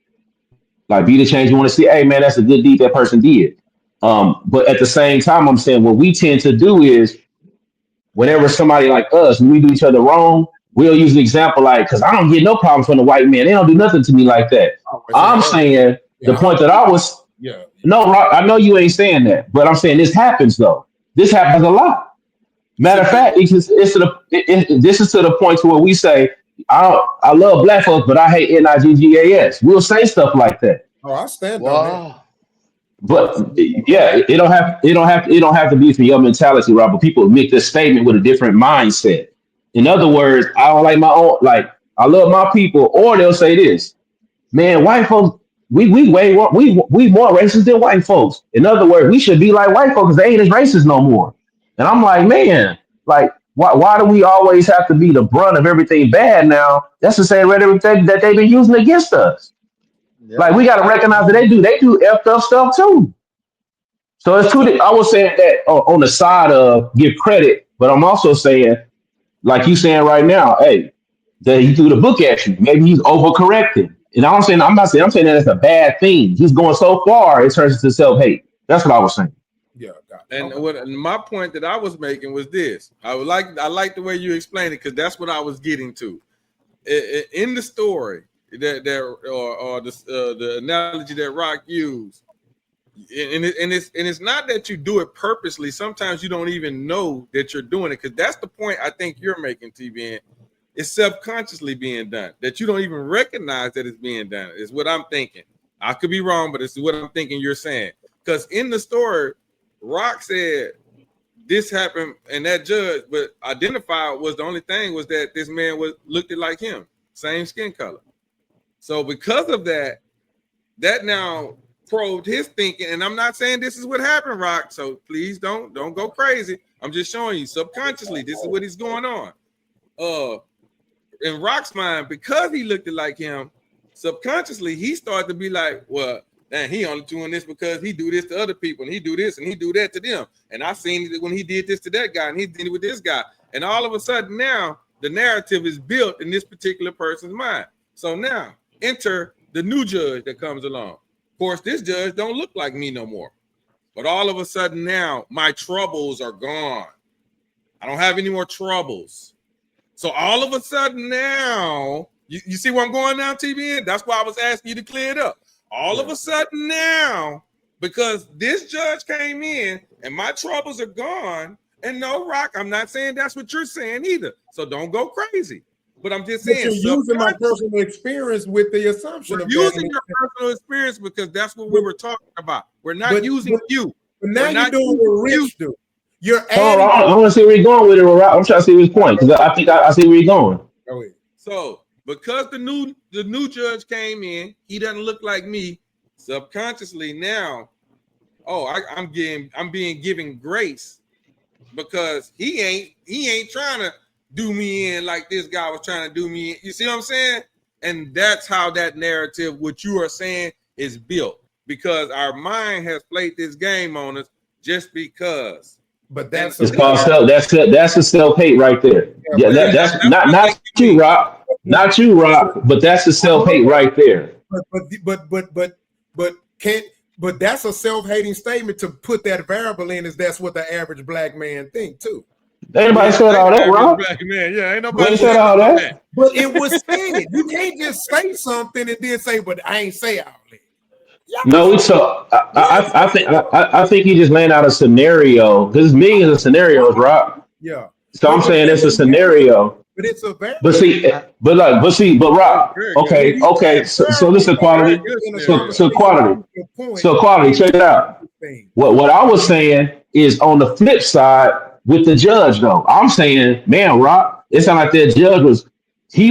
Like be the change you want to see. Hey man, that's a good deed that person did. But at the same time, I'm saying what we tend to do is whenever somebody like us, when we do each other wrong, we'll use an example like, because I don't get no problems from the white man. They don't do nothing to me like that. I'm saying the point that I was, no, I know you ain't saying that, but I'm saying this happens though. This happens a lot. Matter of fact, this is to the point to where we say, I love black folks, but I hate niggas. We'll say stuff like that. Oh, I stand on that. But yeah, it don't have to be from your mentality, Rob. But people make this statement with a different mindset. In other words, I don't like my own, like I love my people, or they'll say this, man, white folks, we more racist than white folks. In other words, we should be like white folks because they ain't as racist no more. And I'm like, man, like why do we always have to be the brunt of everything bad now? That's the same rhetoric that they've been using against us. Yeah. Like we got to recognize that they do effed up stuff too. So it's true that I was saying that on the side of give credit, but I'm also saying, like you saying right now, hey, that he threw the book at you. Maybe he's overcorrecting. And I'm saying that it's a bad thing. He's going so far, it turns into self-hate. That's what I was saying. Yeah. And what my point that I was making was this. I like the way you explained it because that's what I was getting to. In the story that the analogy that Rock used, and it's not that you do it purposely. Sometimes you don't even know that you're doing it because that's the point I think you're making, TBN. It's subconsciously being done that you don't even recognize that it's being done. Is what I'm thinking. I could be wrong, but it's what I'm thinking you're saying. Because in the story, Rock said this happened and that judge, but identified was the only thing was that this man looked like him, same skin color. So because of that now probed his thinking. And I'm not saying this is what happened, Rock. So please don't go crazy. I'm just showing you subconsciously this is what is going on. In Rock's mind, because he looked like him, subconsciously he started to be like, well, man, he only doing this because he do this to other people and he do this and he do that to them. And I seen it when he did this to that guy and he did it with this guy. And all of a sudden now the narrative is built in this particular person's mind. So now enter the new judge that comes along. Of course, this judge don't look like me no more. But all of a sudden now my troubles are gone. I don't have any more troubles. So all of a sudden now, you see where I'm going now, TBN? That's why I was asking you to clear it up. All of a sudden now, because this judge came in and my troubles are gone, and no, Rock, I'm not saying that's what you're saying either. So don't go crazy. But I'm just saying, you're using my personal experience with the assumption of using your personal experience because that's what we were talking about. We're not using you. But now you're doing what Rich do. You're adding. I want to see where you're going with it. I'm trying to see his point because I think I see where you're going. So because the new judge came in, he doesn't look like me. Subconsciously now, I'm being given grace because he ain't trying to do me in like this guy was trying to do me in. You see what I'm saying? And that's how that narrative, what you are saying, is built because our mind has played this game on us just because. But that's a self-hate right there. Yeah, that's not you, Rock. Not you, Rock. But that's a self-hate right there. But that's a self-hating statement to put that variable in. Is that's what the average black man think too? Anybody said all that, Rock? Black man, yeah, ain't nobody said all that. But it was said. You can't just say something and then say, "But I ain't say all that." No, so I think he just laying out a scenario. There's millions of scenarios, Rock. Yeah. So I'm saying it's a scenario. But it's a very But Rob, okay. So listen, quality. So quality. So quality. Check it out. What I was saying is on the flip side with the judge though. I'm saying, man, Rob, it sounded like that judge was he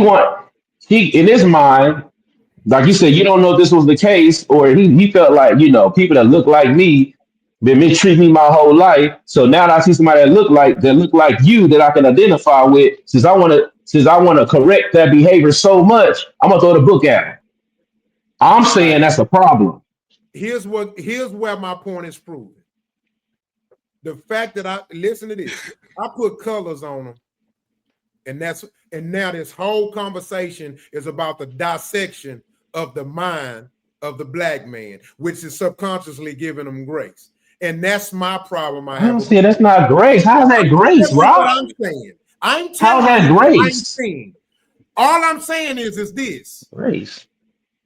in his mind, like you said, you don't know if this was the case, or he felt like, people that look like me been mistreating me my whole life. So now that I see somebody that look like you that I can identify with, since I want to correct that behavior so much, I'm gonna throw the book at him. I'm saying that's a problem. Here's where my point is proven. The fact that listen to this, I put colors on them, and now this whole conversation is about the dissection of the mind of the black man, which is subconsciously giving them grace. And that's my problem. I don't see that's not grace. How's that grace, Rob? What I'm saying. I'm telling How's that grace? All I'm saying is this. Grace.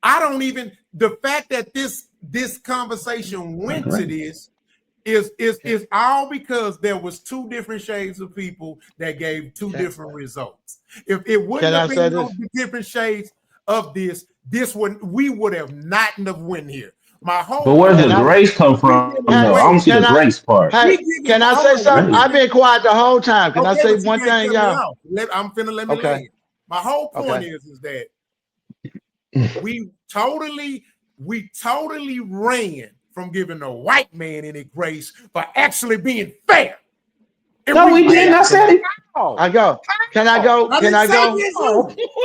I don't even the fact that this conversation went to this is all because there was two different shades of people that gave two different results. If it wouldn't have been those different shades of we would have not have went here. But where does the grace come from? No, I don't see the grace part. Hey, can I say something? I've been quiet the whole time. Can I say one thing, y'all? I'm finna let me land. My whole point is that we totally ran from giving the white man any grace for actually being fair. No, we didn't. I said it. I go. Can I go? Can I go?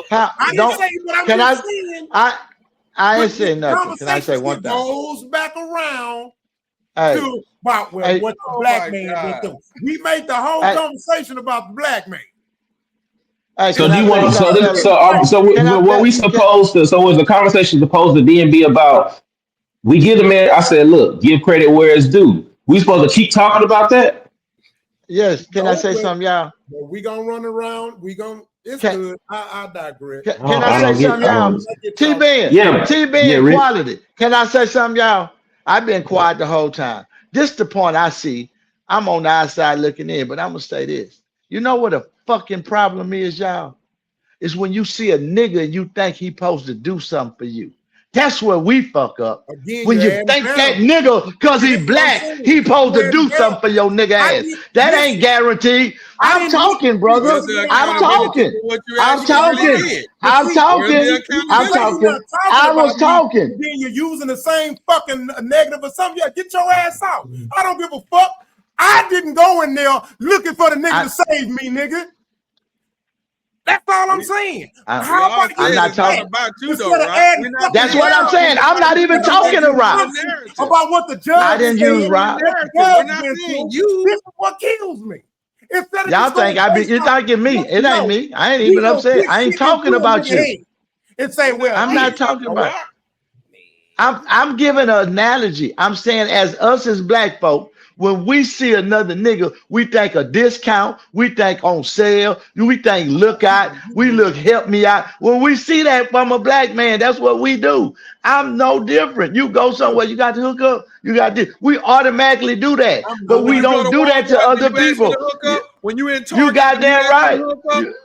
I didn't say what I'm saying. I ain't saying nothing. Can I say one thing? Goes back around to about what the black man went through. We made the whole conversation about the black man. So do you want? So what we supposed to? So was the conversation supposed to then be about? We give the man. I said, look, give credit where it's due. We supposed to keep talking about that? Yes. Can I say something, y'all? We gonna run around. It's good. I digress. Can I say something, y'all? T-Ben, quality. Can I say something, y'all? I've been quiet the whole time. This the point I see. I'm on the outside looking in, but I'm gonna say this. You know what a fucking problem is, y'all? Is when you see a nigga and you think he supposed to do something for you. That's where we fuck up. Again, when you think that nigga, because he black, he supposed to do something for your nigga ass. That ain't guaranteed. I'm talking, brother. I'm talking. I'm talking. I'm talking. I'm talking. I was talking. Then you're using the same fucking negative or something. Yeah, get your ass out. I don't give a fuck. I didn't go in there looking for the nigga to save me, nigga. That's all I'm saying. I'm not talking about you, though, right? That's what I'm saying. I'm not even talking to Rob. About what the judge I didn't use Rob. We're not saying you. This is what kills me. Y'all think you're thinking me. It ain't me. I ain't even upset. I ain't talking about you. And say, well, I'm not talking about. I'm giving an analogy. I'm saying as us as black folk, when we see another nigga, we think a discount, we think on sale, we think look out, we look help me out. When we see that from a black man, that's what we do. I'm no different. You go somewhere, you got to hook up, you got this. We automatically do that, but we don't do that to other people. When you in you goddamn right.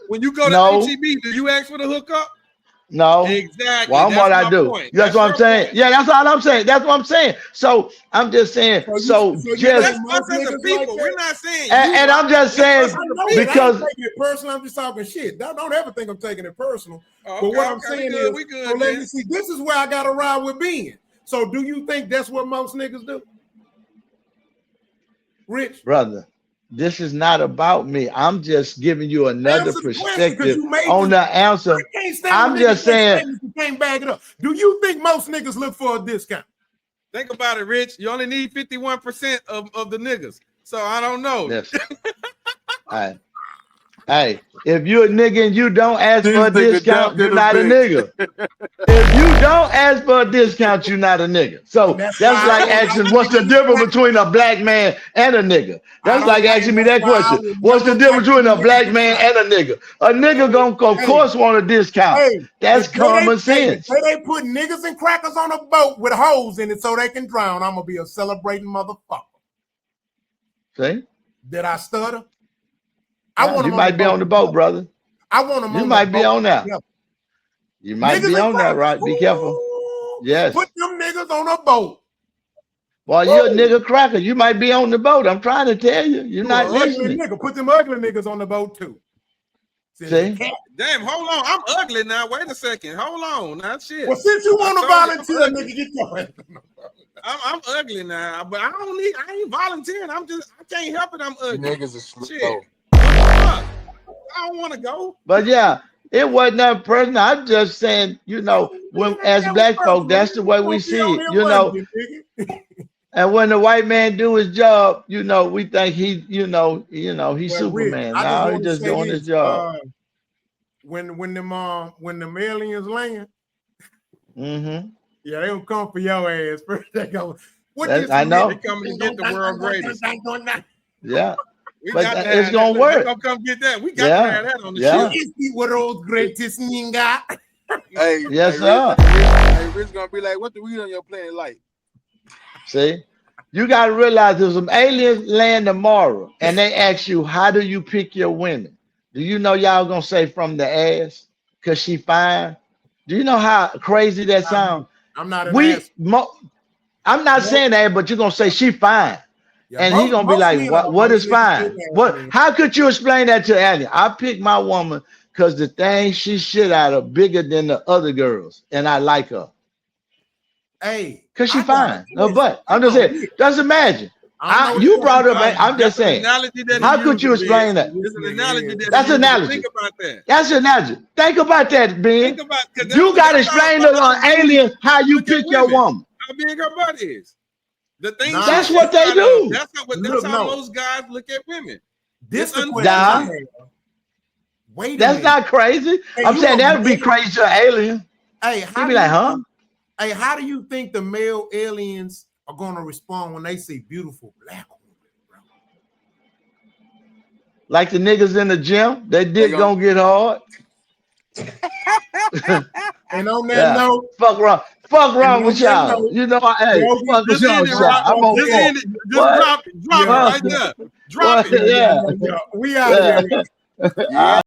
When you go to HEB, do you ask for the hookup? No, exactly. Well, that's what I do. Point. That's what I'm saying. Point. Yeah, that's all I'm saying. That's what I'm saying. So I'm just saying. So just us as a people. We're not saying. And I'm just saying because I'm taking it personal. I'm just talking shit. Don't ever think I'm taking it personal. Okay, but what I'm saying is, so let me see. This is where I got to ride with being. So do you think that's what most niggas do? Rich brother. This is not about me. I'm just giving you another perspective on the answer. I'm just saying. You can't back it up. Do you think most niggas look for a discount? Think about it, Rich. You only need 51% of the niggas. So I don't know. Yes. All right. Hey, if you're a nigga and you don't ask for a discount, you're not a nigga. If you don't ask for a discount, you're not a nigga. So that's like asking what's the difference between a black man and a nigga. That's like asking me that question. What's the difference between a black man and a nigga? A nigga gonna, of course, want a discount. That's common sense. If they put niggas and crackers on a boat with holes in it so they can drown, I'm gonna be a celebrating motherfucker. See? Did I stutter? You might be on the boat, brother. I want them You on might the be boat on that. together. You might Niggas be and on that, crackers. right? Be careful. Ooh, Yes. put them niggas on a boat. Well, you're a nigga cracker. You might be on the boat. I'm trying to tell you. You're not Ugly listening. nigga. Put them ugly niggas on the boat too. See? Damn, hold on. I'm ugly now. Wait a second. Hold on. Now, shit. Well, since you want to volunteer, nigga, get your ass. I'm ugly now, but I ain't volunteering. I can't help it. I'm ugly. Niggas are slow. Shit. I don't want to go. But yeah, it wasn't that personal. I'm just saying, when as black folk, that's the way we see it, And when the white man do his job, we think he's Superman. No, he's just doing his job. When the aliens land, mm-hmm. Yeah, they don't come for your ass. First they go, I know. They coming to get the world greatest. Yeah. But it's gonna work. They gonna come get that. We got to have that on the ship. You see what old greatest nigga. Hey, yes, sir. Hey, Rich gonna be like, what the weed on your planet like? See, you gotta realize there's some aliens land tomorrow, and they ask you, how do you pick your women? Do you know y'all gonna say from the ass? Cause she fine. Do you know how crazy that sounds? I'm not an ass. I'm not saying that, but you're gonna say she fine. Yeah, and he's gonna be like, what is fine? How could you explain that to alien? I picked my woman because the thing she shit out of bigger than the other girls, and I like her. Hey, because she fine. No, but I'm just saying, just imagine. You brought up, I'm just saying, how could you explain that? It's an analogy. That's an analogy. Think about that. That's an analogy. Think about that, Ben. You got to explain to an alien how you pick your woman. How big her butt is. The things that's what they do. That's how most guys look at women. This the question. Wait, that's not crazy. Hey, I'm saying that would be crazy to an alien. Hey, he'd be like, huh? Hey, how do you think the male aliens are going to respond when they see beautiful black women, bro? Like the niggas in the gym, their dick gonna get hard. And on that note, fuck wrong with y'all. You know, hey, fuck with y'all. I'm on just drop it right there. Drop it. Yeah. We out here.